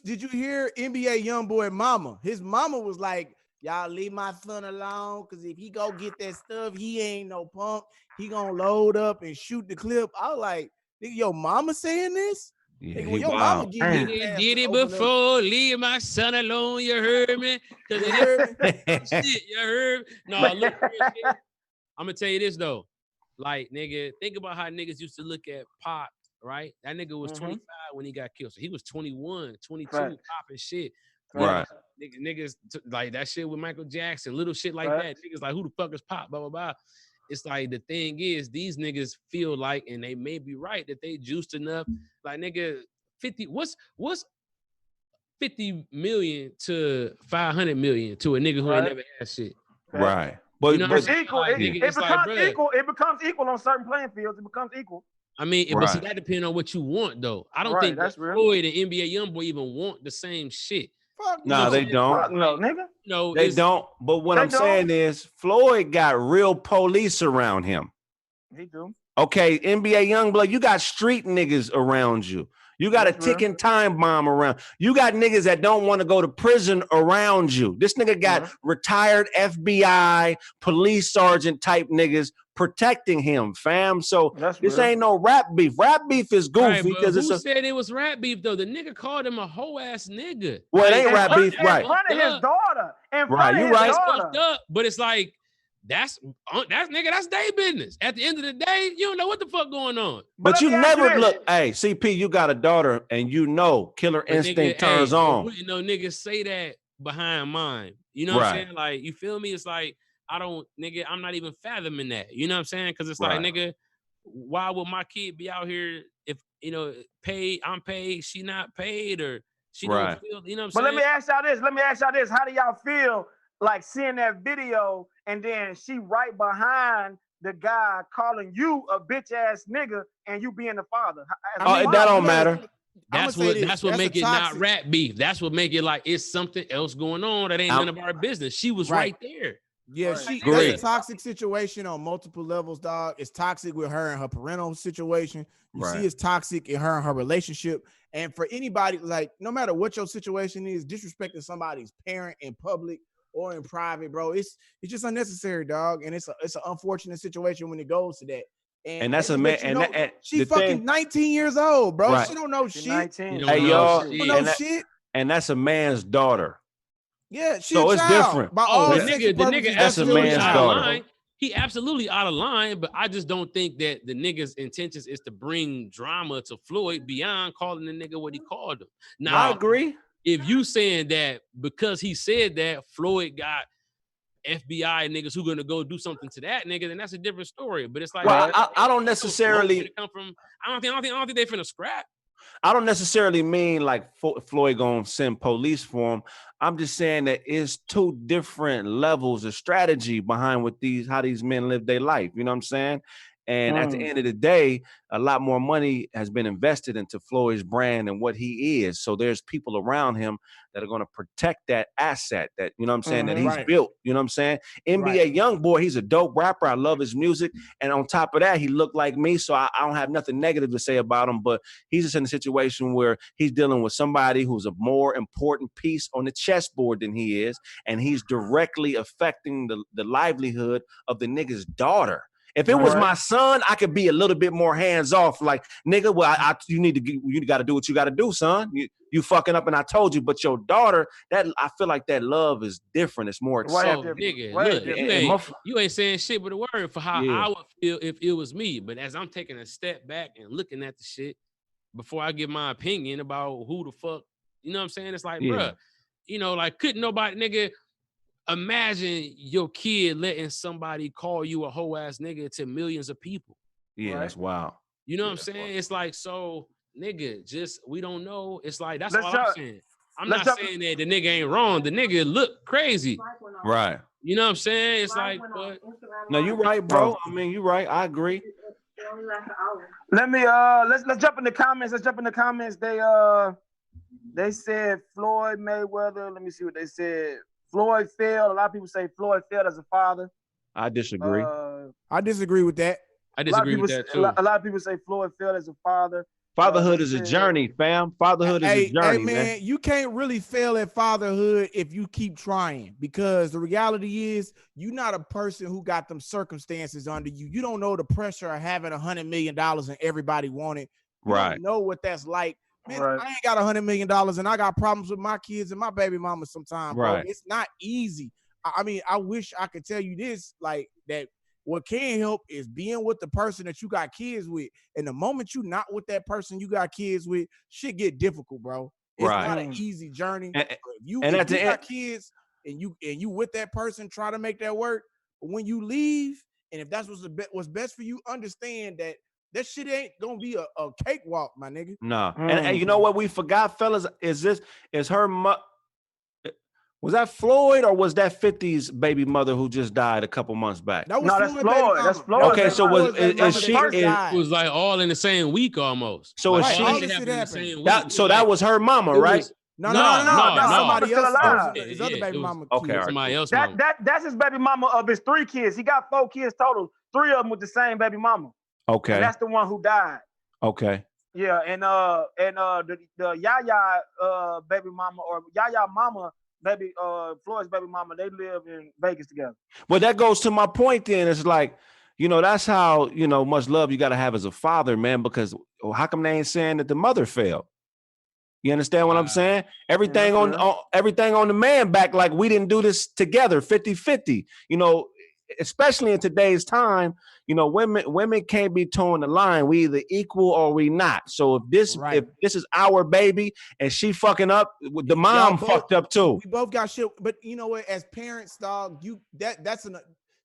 did you hear NBA YoungBoy mama? His mama was like, y'all leave my son alone, because if he go get that stuff, he ain't no punk. He gonna load up and shoot the clip. I was like, nigga, your mama saying this? Yeah, nigga, your mama did it before. Leave my son alone. You heard me? Cause you heard me. Shit, you heard me? No, look. I'm gonna tell you this though. Like, nigga, think about how niggas used to look at Pop, right? That nigga was 25 when he got killed. So he was 21, 22, popping shit. Right. Niggas like that shit with Michael Jackson, little shit like that. Niggas like, who the fuck is Pop? Blah, blah, blah. It's like, the thing is, these niggas feel like, and they may be right, that they juiced enough. Like, nigga, 50, what's 50 million to 500 million to a nigga who ain't never had shit? Right. But, you know it's equal. like, It it's becomes like, equal. It becomes equal on certain playing fields. It becomes equal. I mean, Right. but see, that depends on what you want, though. I don't think that Floyd and NBA YoungBoy even want the same shit. Fuck no, they don't. Fuck no, nigga. No, They don't. But what I'm saying is, Floyd got real police around him. He do. Okay, NBA YoungBoy, you got street niggas around you. You got a ticking time bomb around. You got niggas that don't want to go to prison around you. This nigga got retired FBI, police sergeant type niggas protecting him, fam. So this ain't no rap beef. Rap beef is goofy because who said it was rap beef though? The nigga called him a hoe ass nigga. Well, it ain't rap beef, right? In front of his daughter. In front of his daughter. But it's like that's nigga, that's their business. At the end of the day, you don't know what the fuck going on. But you never look, hey, CP, you got a daughter and you know killer instinct turns on. You know, niggas say that behind mine. You know what I'm saying? Like, you feel me? It's like, I'm not even fathoming that. You know what I'm saying? Because it's like, nigga, why would my kid be out here if, you know, I'm paid, she not paid, or she don't feel, you know what I'm saying? But let me ask y'all this. How do y'all feel like seeing that video and then she right behind the guy calling you a bitch ass nigga and you being the father? That don't matter. That's what make it not rap beef. That's what make it like it's something else going on that ain't none of our business. She was right there. Yeah, that's a toxic situation on multiple levels, dog. It's toxic with her and her parental situation. You see it's toxic in her and her relationship. And for anybody, like, no matter what your situation is, disrespecting somebody's parent in public or in private, bro, it's just unnecessary, dog. And it's an unfortunate situation when it goes to that. And that's a man. And she fucking 19 years old, bro. Right. She don't know shit. 19. Hey, y'all, shit. And that's a man's daughter. Yeah, so it's different. The nigga that's a man's daughter. He absolutely out of line, but I just don't think that the nigga's intentions is to bring drama to Floyd beyond calling the nigga what he called him. Now, I agree. If you saying that because he said that Floyd got FBI niggas who gonna go do something to that nigga, then that's a different story. But it's like, well, I don't necessarily come from. I don't think they finna scrap. I don't necessarily mean like Floyd gonna send police for him. I'm just saying that it's two different levels of strategy behind how these men live their life. You know what I'm saying? And at the end of the day, a lot more money has been invested into Floyd's brand and what he is. So there's people around him that are going to protect that asset that, you know what I'm saying, that he's built. You know what I'm saying? NBA YoungBoy, he's a dope rapper. I love his music. And on top of that, he looked like me. So I don't have nothing negative to say about him, but he's just in a situation where he's dealing with somebody who's a more important piece on the chessboard than he is. And he's directly affecting the livelihood of the nigga's daughter. If it was my son, I could be a little bit more hands off. Like, nigga, well, you got to do what you got to do, son. You fucking up, and I told you. But your daughter, that I feel like that love is different. It's more acceptable. Nigga, look, you ain't saying shit with a word for how I would feel if it was me. But as I'm taking a step back and looking at the shit before I give my opinion about who the fuck, you know what I'm saying? It's like, bruh, you know, like, couldn't nobody, nigga. Imagine your kid letting somebody call you a hoe ass nigga to millions of people. Yeah, that's wild. You know what I'm saying? It's like, so nigga, just we don't know. It's like that's all I'm saying. I'm not saying that the nigga ain't wrong. The nigga look crazy. Right. You know what I'm saying? It's like, but no, you right, bro. I mean, you right. I agree. Let me let's jump in the comments. They said Floyd Mayweather. Let me see what they said. Floyd failed. A lot of people say Floyd failed as a father. I disagree. I disagree with that. I disagree with that too. A lot of people say Floyd failed as a father. Fatherhood is a journey, fam. Fatherhood is a journey, man. You can't really fail at fatherhood if you keep trying, because the reality is you're not a person who got them circumstances under you. You don't know the pressure of having $100 million and everybody want it. You don't know what that's like. Man, I ain't got $100 million and I got problems with my kids and my baby mama sometimes, bro. It's not easy. I mean, I wish I could tell you this, like, that what can help is being with the person that you got kids with. And the moment you not with that person you got kids with, shit get difficult, bro. It's not an easy journey. If you got kids and you with that person, try to make that work. But when you leave, and if that's what's best for you, understand that that shit ain't gonna be a cakewalk, my nigga. No. And you know what we forgot, fellas, is her Was that Floyd or was that 50's baby mother who just died a couple months back? No, that's Floyd. That's Floyd. Okay, so is she? It was like all in the same week almost. So like is she? All this shit happened in the same week. That was her mama, right? No. That's somebody still else. alive. His other baby mama. Okay, somebody else. That's his baby mama of his 3 kids. He got 4 kids total. 3 of them with the same baby mama. Okay. And that's the one who died. Okay. Yeah, and the Yaya baby mama or Yaya mama baby Floyd's baby mama, they live in Vegas together. Well, that goes to my point then. It's like, that's how, much love you got to have as a father, man, because how come they ain't saying that the mother failed? You understand what I'm saying? Everything on the man back, like we didn't do this together, 50-50. Especially in today's time, women can't be towing the line. We either equal or we not. So if this is our baby and she fucking up, the mom fucked up too. We both got shit. But you know what? As parents, dog,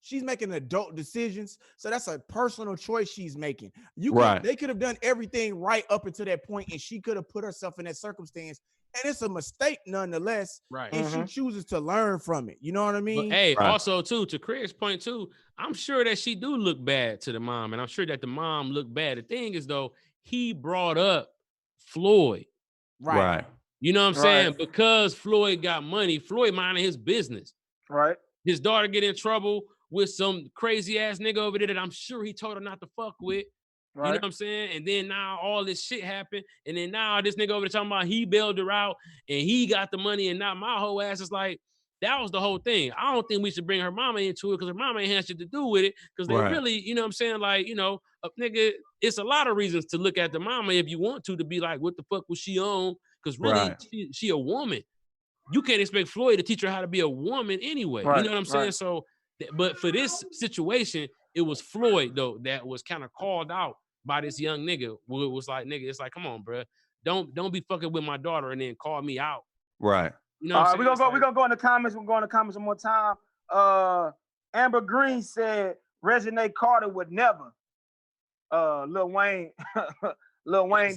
she's making adult decisions, so that's a personal choice she's making. They could have done everything right up until that point, and she could have put herself in that circumstance, and it's a mistake nonetheless. Right, and she chooses to learn from it. You know what I mean? But, also too, to Craig's point too, I'm sure that she do look bad to the mom, and I'm sure that the mom looked bad. The thing is though, he brought up Floyd, right? You know what I'm saying? Because Floyd got money, Floyd minding his business, right? His daughter get in trouble with some crazy ass nigga over there that I'm sure he told her not to fuck with. Right. You know what I'm saying? And then now all this shit happened. And then now this nigga over there talking about he bailed her out and he got the money and not my whole ass. Is like, that was the whole thing. I don't think we should bring her mama into it because her mama ain't had shit to do with it. Because they really, you know what I'm saying? Like, nigga, it's a lot of reasons to look at the mama if you want to be like, what the fuck was she on? Because really, she a woman. You can't expect Floyd to teach her how to be a woman anyway. You know what I'm saying? So, but for this situation, it was Floyd though that was kind of called out by this young nigga. Who it was like, nigga, it's like, come on, bro, don't be fucking with my daughter and then call me out. Right. You know. We're gonna go in the comments. We're going to comments one more time. Amber Green said Reginae Carter would never. Lil Wayne,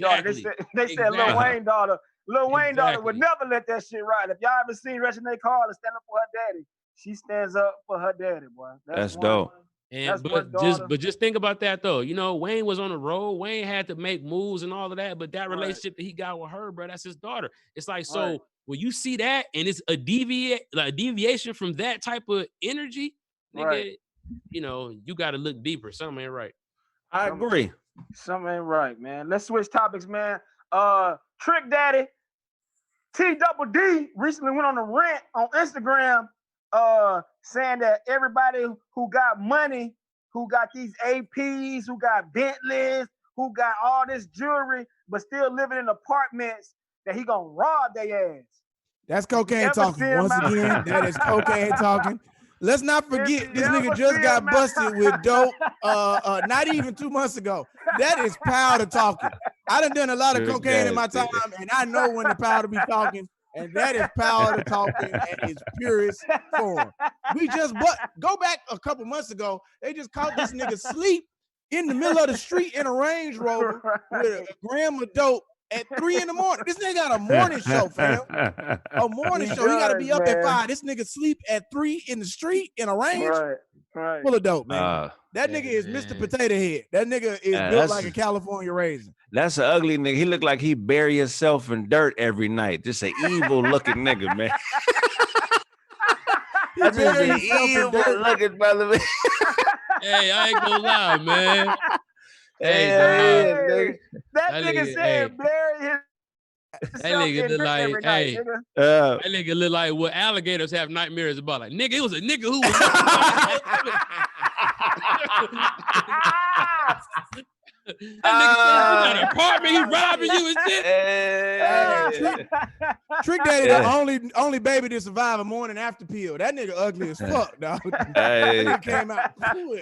daughter. They said Lil Wayne daughter. Lil Wayne daughter would never let that shit ride. If y'all ever seen Reginae Carter stand up for her daddy, she stands up for her daddy, boy. That's dope. And but just think about that though. Wayne was on the road. Wayne had to make moves and all of that. But that relationship that he got with her, bro, that's his daughter. It's like, so when you see that and it's a deviation from that type of energy, nigga, you got to look deeper. Something ain't right. I agree. Something ain't right, man. Let's switch topics, man. Trick Daddy T-Double-D recently went on a rant on Instagram, saying that everybody who got money, who got these APs, who got Bentleys, who got all this jewelry, but still living in apartments, that he gonna rob their ass. That's cocaine talking. Once again, that is cocaine talking. Let's not forget, this nigga just got busted with dope not even 2 months ago. That is powder talking. I done a lot of cocaine in my time, and I know when the powder be talking, and that is powder talking at its purest form. Go back a couple months ago, they just caught this nigga sleep in the middle of the street in a Range Rover with a gram of dope at 3 a.m. This nigga got a morning show, fam. A morning show. He got to be up at 5. This nigga sleep at 3 in the street in a Range full of dope, man. That nigga is Mr. Potato Head. That nigga is built like a California raisin. That's an ugly nigga. He look like he bury himself in dirt every night. Just an evil looking nigga, man. That's just an evil looking brother, man. Hey, I ain't gonna lie, man. That nigga said bury his. That nigga look like, that nigga look like what alligators have nightmares about. Like, nigga, it was a nigga who was. That nigga said, you got an apartment, he robbing you and shit. Trick Daddy, the only baby to survive a morning after pill. That nigga ugly as fuck, dog. That nigga came out.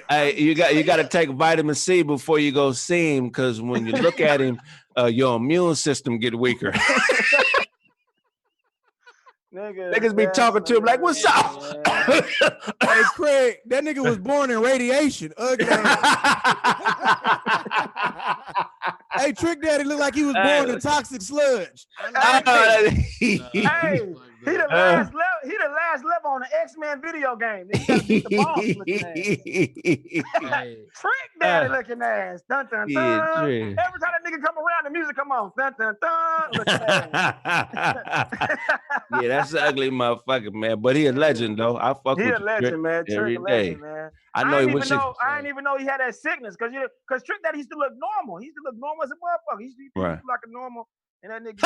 Hey, you got to take vitamin C before you go see him, because when you look at him, your immune system get weaker. Niggas be talking to him like, what's up? Hey, Craig, that nigga was born in radiation. Ugly. Hey, Trick Daddy looked like he was born in toxic sludge. He the last left. the last level on the X-Men video game. He gotta beat the boss looking ass. Trick Daddy looking ass. Dun, dun, dun. Yeah, Every time that nigga come around, the music come on. Dun, dun, dun. Looking ass. Yeah, that's an ugly motherfucker, man. But he a legend, though. I fuck He with a legend, man. every Trick a day. legend, man. I know I he didn't was. I didn't even know he had that sickness because Trick Daddy used to look normal. He used to look normal as a motherfucker. He used to look like a normal. And that nigga.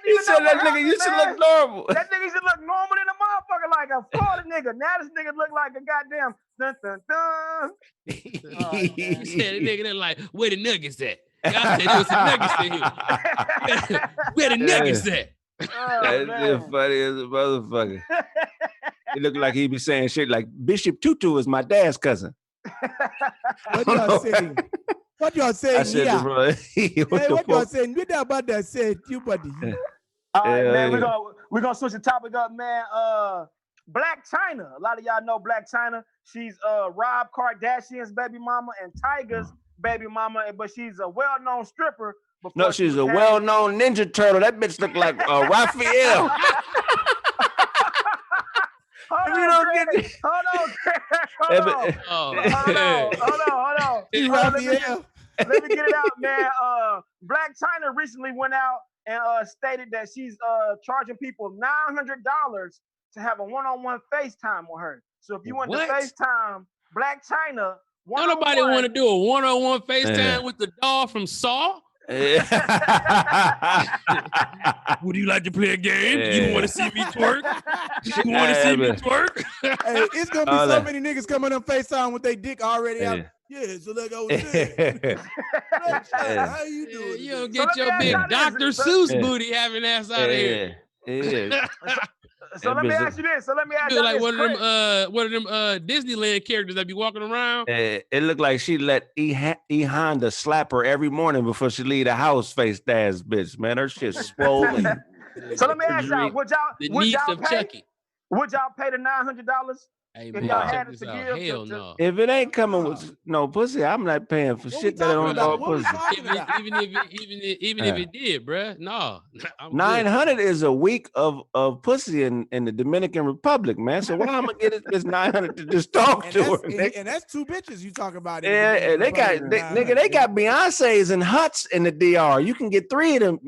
He said that nigga used to look normal. That nigga used to look normal than a motherfucker, like a Florida nigga. Now this nigga look like a goddamn dun dun dun. He said that nigga look like, where the nuggets at? Y'all said there was some nuggets in here. Where the nuggets at? That's funny as a motherfucker. He looked like he be saying shit like Bishop Tutu is my dad's cousin. What y'all saying? What y'all saying? I said, yeah. bro, what y'all saying? What about that said you, buddy? All right, man. We're gonna switch the topic up, man. Blac Chyna. A lot of y'all know Blac Chyna. She's Rob Kardashian's baby mama and Tiger's baby mama, but she's a well-known stripper. No, she's a well-known Ninja Turtle. That bitch look like Raphael. Hold on. Raphael. Let me get it out, man. Blac Chyna recently went out and stated that she's charging people $900 to have a one-on-one FaceTime with her. So if you want to FaceTime Blac Chyna, don't nobody want to do a one-on-one FaceTime with the dog from Saw? Would you like to play a game? You want to see me twerk? You want to see me twerk? Hey, it's gonna be so many niggas coming on FaceTime with their dick already out. Yeah, so like I was saying, how you doing? You don't get your big Dr. Seuss booty having ass out of here. So let me ask you this. Like one of them Disneyland characters that be walking around. It looked like she let E Honda slap her every morning before she leave the house. Face ass bitch, man. Her shit swollen. So let me ask y'all, would y'all pay the $900? Hey, if man, y'all had it to give? Hell no. If it ain't coming with no pussy, I'm not paying for shit that don't involve pussy. Even if it did, bruh, no. 900 is a week of pussy in the Dominican Republic, man. So why I'm gonna get this 900 to just talk to her? And that's two bitches you talk about. Yeah, they got Beyonces and Huts in the DR. You can get 3 of them.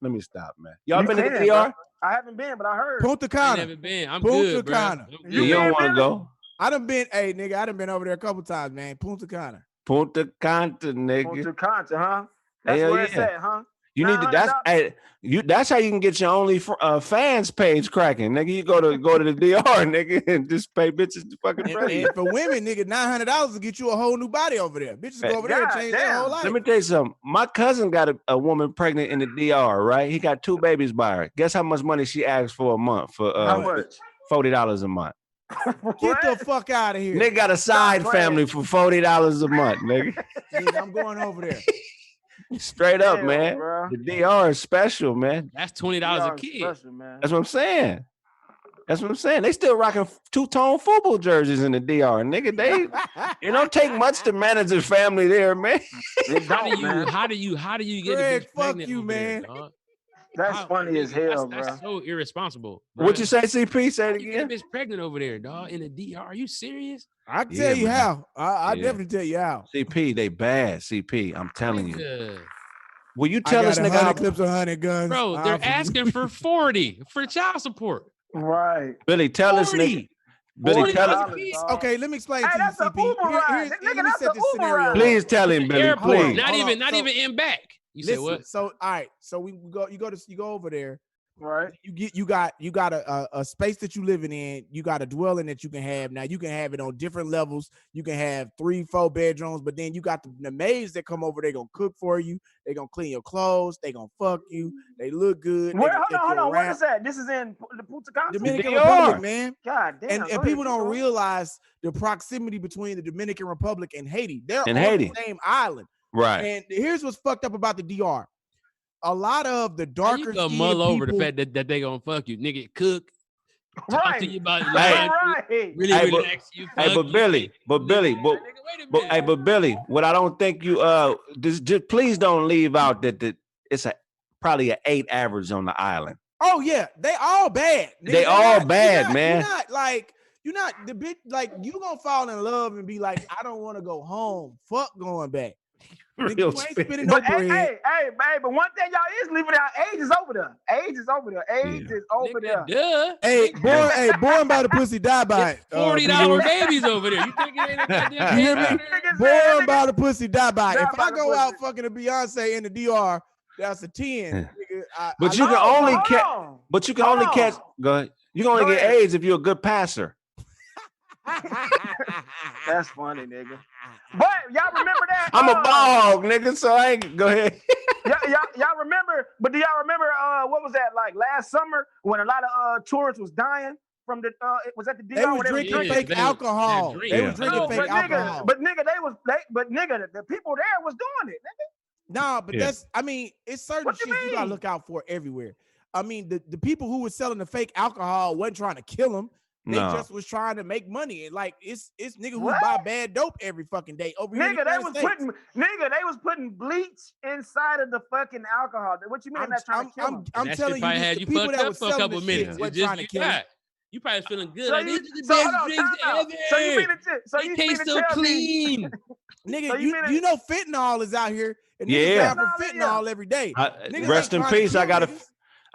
Let me stop, man. Y'all been to the DR? Bro. I haven't been, but I heard. Punta Cana. I never been. I'm good, bro. You don't want to go? I done been, I done been over there a couple times, man. Punta Cana. Punta Cana, nigga. Punta Cana, huh? That's where it's at, huh? You need to. That's how you can get your only fans page cracking, nigga. You go to the DR, nigga, and just pay bitches to fucking pray. And for women, nigga, $900 to get you a whole new body over there. Bitches go over there and change their whole life. Let me tell you something. My cousin got a woman pregnant in the DR, right? He got 2 babies by her. Guess how much money she asked for a month? For how much? $40 a month. Get the fuck out of here. Nigga got a side family for $40 a month, nigga. Nigga, I'm going over there. Straight up, man. Bro. The DR is special, man. That's $20 a kid. Special, man. That's what I'm saying. They still rocking 2-tone football jerseys in the DR, nigga. It don't take much to manage a family there, man. How do you get Greg, a bitch pregnant? Fuck you, man. There, that's funny as hell, bro. That's so irresponsible. Bro. What you say, CP? Say it again. You get a bitch pregnant over there, dog, in the DR. Are you serious? I can tell you how. I definitely tell you how. CP, they bad. CP, I'm telling you. Will you tell us, nigga? 100 clips of 100 guns, bro. They're asking for 40 for child support. Right, Billy, tell us, nigga. Billy, tell us. Okay, let me explain to you, that's CP. Let me set this scenario. Please tell him, Billy. Airport. Please. Not even in back. You said what? So all right. So we go. You go over there. Right. You got a space that you living in. You got a dwelling that you can have. Now you can have it on different levels. You can have 3-4 bedrooms, but then you got the maids that come over. They gonna cook for you. They gonna clean your clothes. They gonna fuck you. They look good. Wait, hold on. What is that? This is in the Punta Cana, Dominican Republic, man. God damn. And people don't realize the proximity between the Dominican Republic and Haiti. They're on the same island. Right. And here's what's fucked up about the DR. A lot of the darker skinned people mull over the fact that they gonna fuck you, nigga. Cook, talk to you about really relax you. But Billy, what I don't think you just please don't leave out that it's a probably an 8 average on the island. Oh yeah, they all bad. They all bad, man. You're not the bitch. Like you gonna fall in love and be like, I don't want to go home. Fuck going back. Nigga, you ain't spending no bread. Hey, but one thing y'all is leaving out, age is over there. Age is over there. Age is over there. Duh. Hey, born by the pussy, die by it. $40 babies over there. You think it ain't a goddamn? You hear me? Born by the pussy, die by it. If I go out fucking a Beyonce in the DR, that's a 10. Nigga, but you can only catch. But you can only catch. Go ahead. You can only get AIDS if you're a good passer. That's funny, nigga. But y'all remember that? I'm a ball hog, nigga. So I ain't. Go ahead. y'all remember? But do y'all remember? What was that like last summer when a lot of tourists was dying from the? It was at the DR. They was drinking fake alcohol. They was drinking fake alcohol. But nigga, the people there was doing it, nigga. Nah, but that's. I mean, it's certain shit you gotta look out for everywhere. I mean, the people who were selling the fake alcohol wasn't trying to kill them. They just was trying to make money. And like it's niggas who buy bad dope every fucking day. Over here, they was putting bleach inside of the fucking alcohol. What you mean? I'm telling you, had you fucked up for a couple minutes. You probably feeling good. So like, these are the best drinks ever. So they taste so clean. Nigga, you know fentanyl is out here. And niggas die from fentanyl every day. Rest in peace. I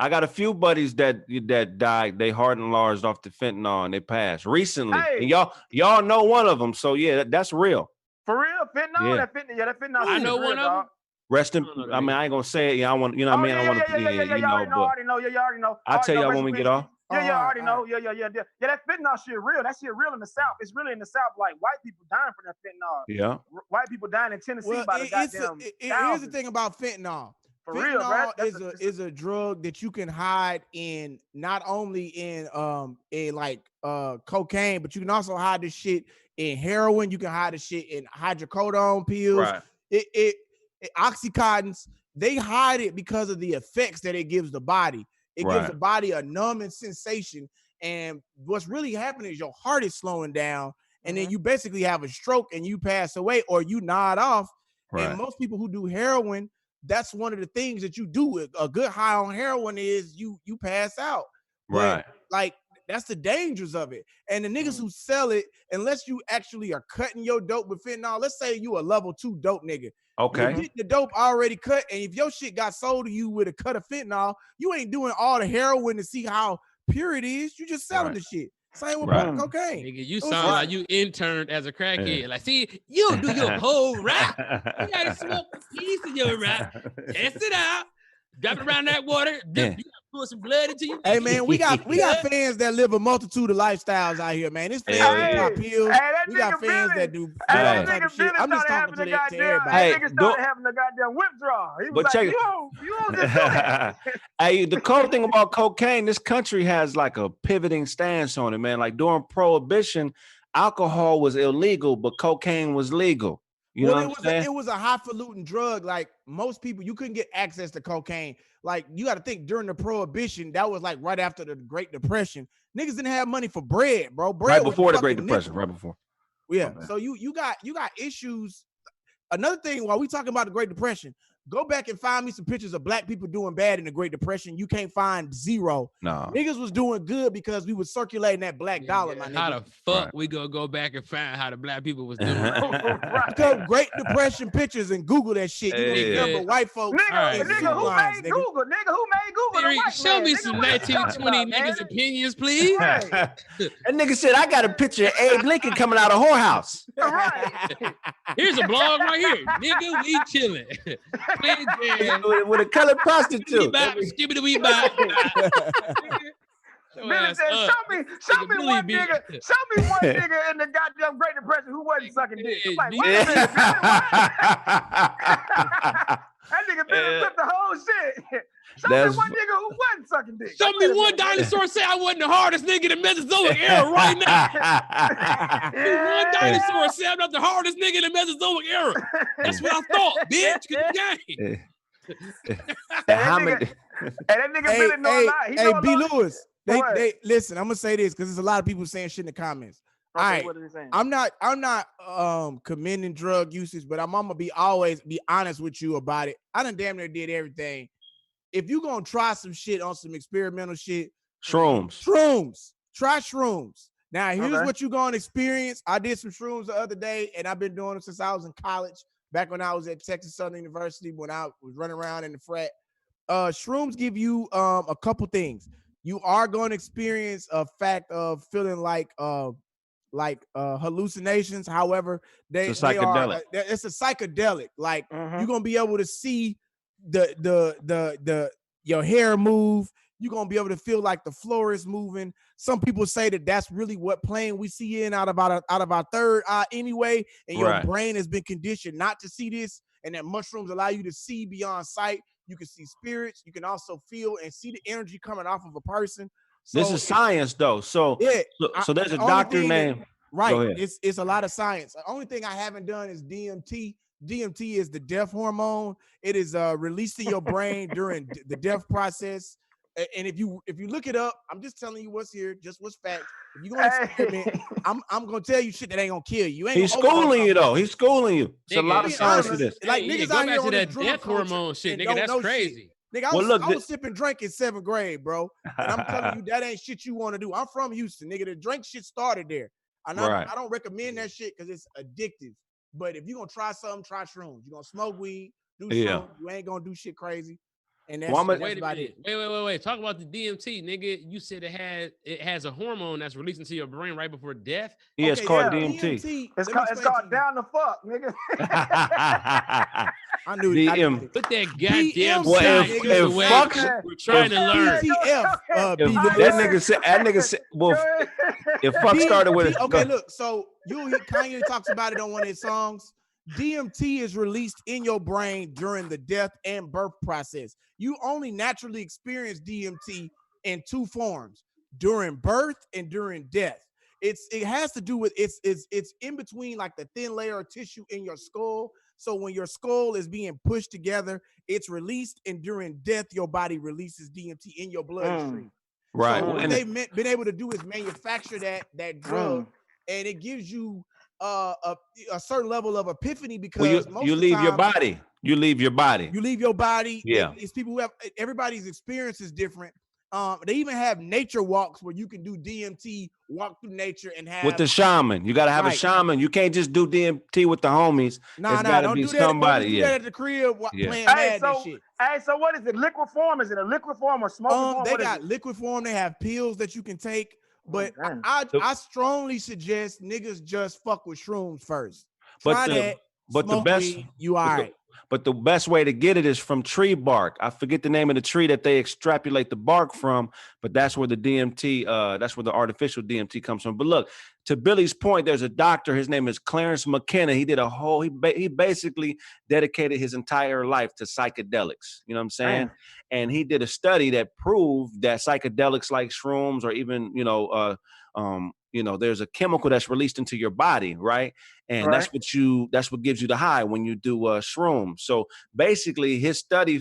got a few buddies that died. They hard and large off the fentanyl and they passed recently. Hey. And y'all know one of them. So yeah, that's real. For real, fentanyl. That fentanyl. I know one of them. Rest in. I mean, I ain't gonna say it. Yeah, I want. You know what I mean? I want to. You already know. I'll tell y'all when we get off. Yeah, I already know. Yeah. That fentanyl shit real. That shit real in the South. It's really in the South. Like white people dying from that fentanyl. Yeah. White people dying in Tennessee by the goddamn. Here's the thing about fentanyl. For fentanyl real, is a drug that you can hide in, not only in cocaine, but you can also hide this shit in heroin. You can hide this shit in hydrocodone pills. Right. It Oxycontins. They hide it because of the effects that it gives the body. It gives the body a numbing sensation, and what's really happening is your heart is slowing down, and then you basically have a stroke and you pass away or you nod off. Right. And most people who do heroin, that's one of the things that you do. A good high on heroin is you pass out. Right. But, like, that's the dangers of it. And the niggas who sell it, unless you actually are cutting your dope with fentanyl, let's say you a level 2 dope nigga. Okay. You get the dope already cut, and if your shit got sold to you with a cut of fentanyl, you ain't doing all the heroin to see how pure it is. You just selling the shit. Same with cocaine. Nigga, you sound like you interned as a crackhead. Like, see, you do your whole rap. You gotta smoke a piece of your rap, test it out, drop it around that water, you put some blood into you. Hey man, we got fans that live a multitude of lifestyles out here, man. It's fans that pop pills. We got fans that do all type of shit. I'm just talking to everybody. Hey, niggas started having a goddamn withdrawal. He was like, you don't just do that. Hey, the cool thing about cocaine, this country has like a pivoting stance on it, man. Like during Prohibition, alcohol was illegal, but cocaine was legal. You know what I'm saying? It was a highfalutin drug. Like most people, you couldn't get access to cocaine. Like you got to think during the Prohibition, that was like right after the Great Depression. Niggas didn't have money for bread, bro. Bread right before the Great Depression. Right before. Yeah. So you got issues. Another thing, while we talking about the Great Depression, go back and find me some pictures of black people doing bad in the Great Depression. You can't find zero. No. Niggas was doing good because we was circulating that black dollar, my nigga. How the fuck we gonna go back and find how the black people was doing? Because Great Depression pictures and Google that shit. You gonna remember white folks. Nigga, who made Google? Nigga, who made Google? Show me some 1920 niggas' opinions, please. That nigga said, I got a picture of Abe Lincoln coming out of whorehouse. Right. Here's a blog right here. Nigga, we chilling. With a colored prostitute. Skibbity bop. Billy said, show me one nigga in the goddamn Great Depression who wasn't sucking dick. I'm like, wait a minute, that nigga Billy flipped the whole shit. Show me one nigga who wasn't sucking dick. Show me one dinosaur say I wasn't the hardest nigga in the Mesozoic era right now. One dinosaur say I'm not the hardest nigga in the Mesozoic era. That's what I thought, bitch. Good game. That nigga Billy know a lot. Hey, B. Lewis. They listen. I'm gonna say this because there's a lot of people saying shit in the comments. Okay, all right, what are they saying? I'm not commending drug usage, but I'm gonna always be honest with you about it. I done damn near did everything if you gonna try some shit on some experimental shit, shrooms. Try shrooms. Now, here's what you're gonna experience. I did some shrooms the other day, and I've been doing them since I was in college. Back when I was at Texas Southern University, when I was running around in the frat. Shrooms give you a couple things. You are going to experience a fact of feeling like hallucinations. However, it's a psychedelic. Like you're gonna be able to see the your hair move. You're gonna be able to feel like the floor is moving. Some people say that that's really what plane we see in out of our third eye anyway, and your brain has been conditioned not to see this, and that mushrooms allow you to see beyond sight. You can see spirits. You can also feel and see the energy coming off of a person. So, this is science, though. So there's a doctor named. Right. It's a lot of science. The only thing I haven't done is DMT. DMT is the death hormone. It is released in your brain during the death process. And if you look it up, I'm just telling you what's here, just what's fact. If you're gonna experiment, I'm gonna tell you shit that ain't gonna kill you. He's schooling you though. He's schooling you. It's a lot of science to this. Like niggas out here on that death hormone shit, nigga. That's crazy. Nigga, I was sipping drink in 7th grade, bro. And I'm telling you, that ain't shit you want to do. I'm from Houston, nigga. The drink shit started there. I don't recommend that shit because it's addictive. But if you're gonna try something, try shrooms. You're gonna smoke weed, do shrooms. You ain't gonna do shit crazy. And that's, wait. Talk about the DMT, nigga. You said it has a hormone that's released into your brain right before death. Yeah, it's called DMT. It's called down the fuck, nigga. I knew DM. Put that goddamn we're trying to learn. That nigga said, well, if fuck started with it. Okay, look, so Kanye talks about it on one of his songs. DMT is released in your brain during the death and birth process. You only naturally experience DMT in 2 forms: during birth and during death. It has to do with it's in between like the thin layer of tissue in your skull. So when your skull is being pushed together, it's released, and during death, your body releases DMT in your bloodstream. Right. So what they've been able to do is manufacture that drug, and it gives you a certain level of epiphany because you leave your body. You leave your body. Yeah. It's people who have, everybody's experience is different. They even have nature walks where you can do DMT, walk through nature, and have with the shaman. You gotta have a shaman. You can't just do DMT with the homies. Don't do that. Somebody. Don't do that at the crib playing mad and shit. Hey, so what is it? Liquid form? Is it a liquid form or smoking form? They got liquid form. They have pills that you can take. But I strongly suggest niggas just fuck with shrooms first. Try that. But the best weed, you all right. But the best way to get it is from tree bark. I forget the name of the tree that they extrapolate the bark from, but that's where the DMT, that's where the artificial DMT comes from. But look, to Billy's point, there's a doctor. His name is Clarence McKenna. He did he basically dedicated his entire life to psychedelics. You know what I'm saying? And he did a study that proved that psychedelics like shrooms or even, there's a chemical that's released into your body, right? And that's what gives you the high when you do shrooms. So basically, his study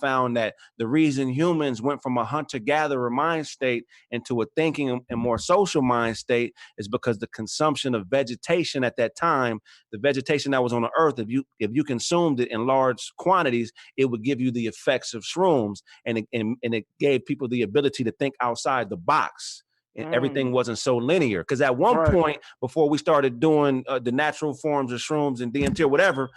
found that the reason humans went from a hunter-gatherer mind state into a thinking and more social mind state is because the consumption of vegetation at that time, the vegetation that was on the earth, if you consumed it in large quantities, it would give you the effects of shrooms, and it gave people the ability to think outside the box. And everything wasn't so linear. Because at one point, before we started doing the natural forms of shrooms and DMT or whatever,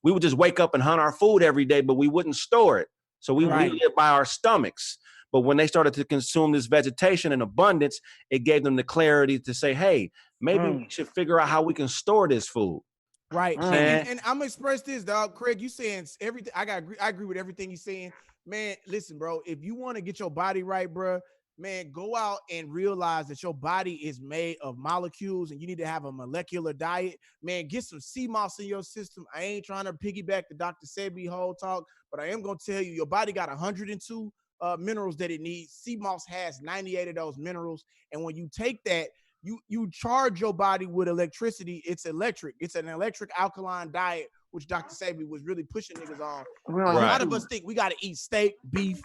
we would just wake up and hunt our food every day, but we wouldn't store it. So we lived by our stomachs. But when they started to consume this vegetation in abundance, it gave them the clarity to say, hey, maybe we should figure out how we can store this food. Right. And I'm gonna express this, dog. Craig, you saying everything. I agree with everything you're saying. Man, listen, bro, if you want to get your body right, bro, man, go out and realize that your body is made of molecules and you need to have a molecular diet. Man, get some sea moss in your system. I ain't trying to piggyback the Dr. Sebi whole talk, but I am going to tell you, your body got 102 minerals that it needs. Sea moss has 98 of those minerals. And when you take that, you charge your body with electricity. It's electric. It's an electric alkaline diet, which Dr. Sebi was really pushing niggas on. A lot of us think we got to eat steak, beef,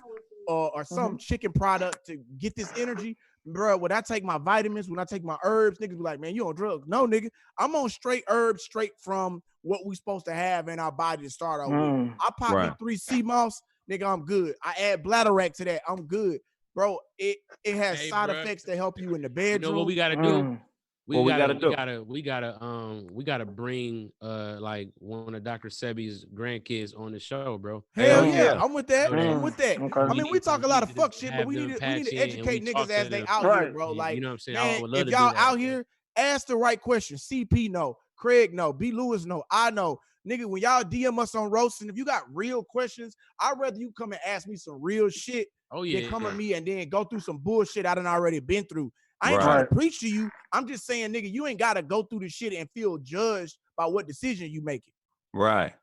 or some chicken product to get this energy. Bro, when I take my vitamins, when I take my herbs, niggas be like, man, you on drugs. No, nigga, I'm on straight herbs, straight from what we supposed to have in our body to start out with. I pop me 3 sea moss. nigga, I'm good. I add bladderwrack to that, I'm good. Bro, it has side effects that help you in the bedroom. You know what we gotta do? We gotta bring like one of Dr. Sebi's grandkids on the show, bro. Hell yeah, I'm with that. I'm with that. Okay. I mean, we talk a lot of fuck shit, but we need to educate niggas as they out here, bro. Like, you know what I'm saying? Man, if y'all out here, ask the right question. CP know, Craig know, B. Lewis know, I know. Nigga, when y'all DM us on roasting, if you got real questions, I'd rather you come and ask me some real shit than come at me and then go through some bullshit I done already been through. I ain't trying to preach to you. I'm just saying, nigga, you ain't got to go through the shit and feel judged by what decision you making. Right.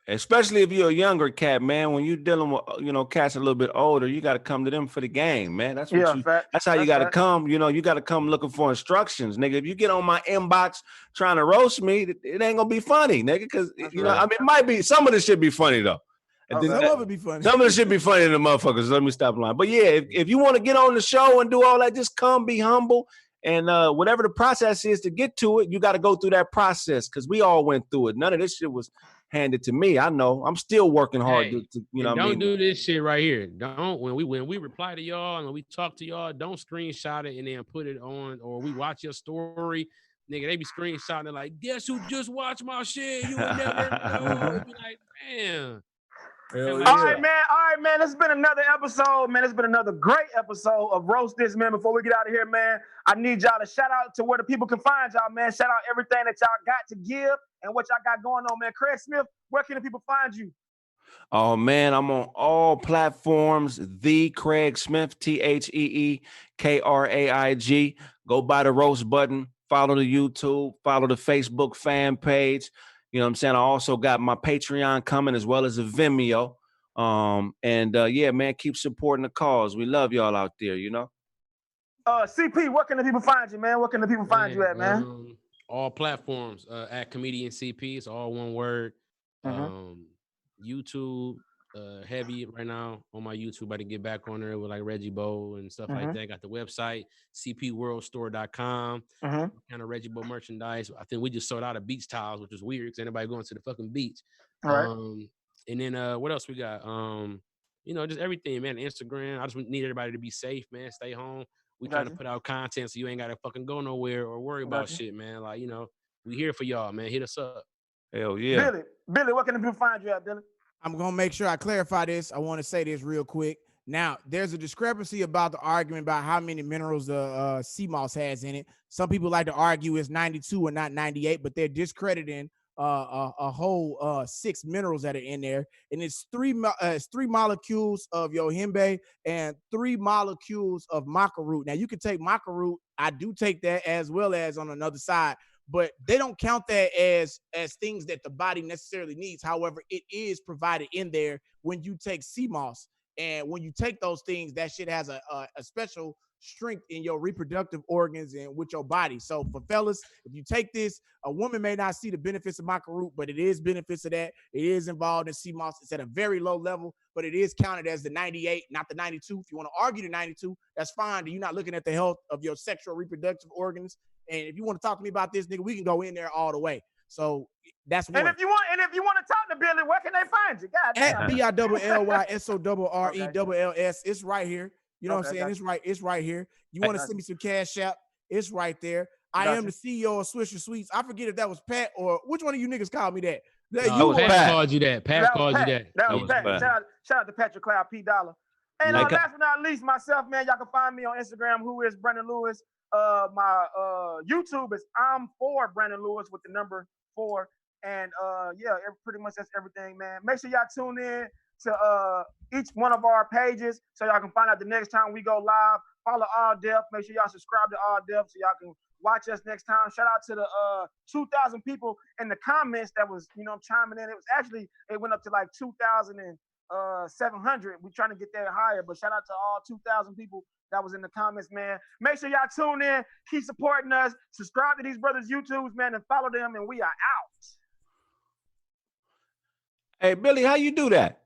Especially if you're a younger cat, man. When you're dealing with, cats a little bit older, you got to come to them for the game, man. That's what that's how you got to come. You got to come looking for instructions, nigga. If you get on my inbox trying to roast me, it ain't gonna be funny, nigga. Because I mean, it might be. Some of this shit be funny though. Some of it be funny. Some of it should be funny to the motherfuckers. Let me stop lying. But yeah, if you want to get on the show and do all that, just come, be humble. And whatever the process is to get to it, you got to go through that process because we all went through it. None of this shit was handed to me. I know. I'm still working hard don't do this shit right here. Don't when we reply to y'all and when we talk to y'all, don't screenshot it and then put it on, or we watch your story. Nigga, they be screenshotting it like, guess who just watched my shit? You would never know. It'd be like, man. All right, man. This has been another episode, man. It's been another great episode of Roast This, man. Before we get out of here, man, I need y'all to shout out to where the people can find y'all, man. Shout out everything that y'all got to give and what y'all got going on, man. Craig Smith, where can the people find you? Oh, man, I'm on all platforms. The Craig Smith, TheeKraig. Go buy the roast button. Follow the YouTube. Follow the Facebook fan page. You know what I'm saying? I also got my Patreon coming as well as a Vimeo. Yeah, man, keep supporting the cause. We love y'all out there, CP, where can the people find you, man? Where can the people find you at, man? All platforms at Comedian CP. It's all one word. YouTube, heavy right now on my YouTube. I can get back on there with like Reggie Bo and stuff like that. Got the website, cpworldstore.com. Kind of Reggie Bo merchandise. I think we just sold out of beach towels, which is weird because anybody going to the fucking beach. And then what else we got? Just everything, man. Instagram. I just need everybody to be safe, man. Stay home. We trying to put out content so you ain't gotta fucking go nowhere or worry about shit, man. Like, we here for y'all, man. Hit us up. Hell yeah. Billy, where can the people find you at, Billy? I'm going to make sure I clarify this. I want to say this real quick. Now, there's a discrepancy about the argument about how many minerals the sea moss has in it. Some people like to argue it's 92 and not 98, but they're discrediting a whole 6 minerals that are in there. And it's three molecules of yohimbe and 3 molecules of maca root. Now, you can take maca root. I do take that as well as on another side. But they don't count that as things that the body necessarily needs. However, it is provided in there when you take sea moss. And when you take those things, that shit has a special strength in your reproductive organs and with your body. So for fellas, if you take this, a woman may not see the benefits of maca root, but it is benefits of that. It is involved in sea moss. It's at a very low level, but it is counted as the 98, not the 92. If you want to argue the 92, that's fine. You're not looking at the health of your sexual reproductive organs. And if you want to talk to me about this, nigga, we can go in there all the way. So that's one. And if you want to talk to Billy, where can they find you? God damn. At BILLYSORRELLS. It's right here. You know what I'm saying? It's right here. You want to send me some cash app? It's right there. I am the CEO of Swisher Sweets. I forget if that was Pat or which one of you niggas called me that. Pat called you that. Pat called you that. That was Pat. Shout out to Patrick Cloud, P Dollar. And last but not least, myself, man, y'all can find me on Instagram, who is Brandon Lewis. My YouTube is I'm for Brandon Lewis with the number 4. And pretty much that's everything, man. Make sure y'all tune in to each one of our pages so y'all can find out the next time we go live. Follow All Def. Make sure y'all subscribe to All Def so y'all can watch us next time. Shout out to the 2,000 people in the comments that was, chiming in. It went up to like 2,700. We're trying to get that higher, but shout out to all 2,000 people that was in the comments, man. Make sure y'all tune in, keep supporting us, subscribe to these brothers' YouTubes, man, and follow them, and we are out. Hey, Billy, how you do that?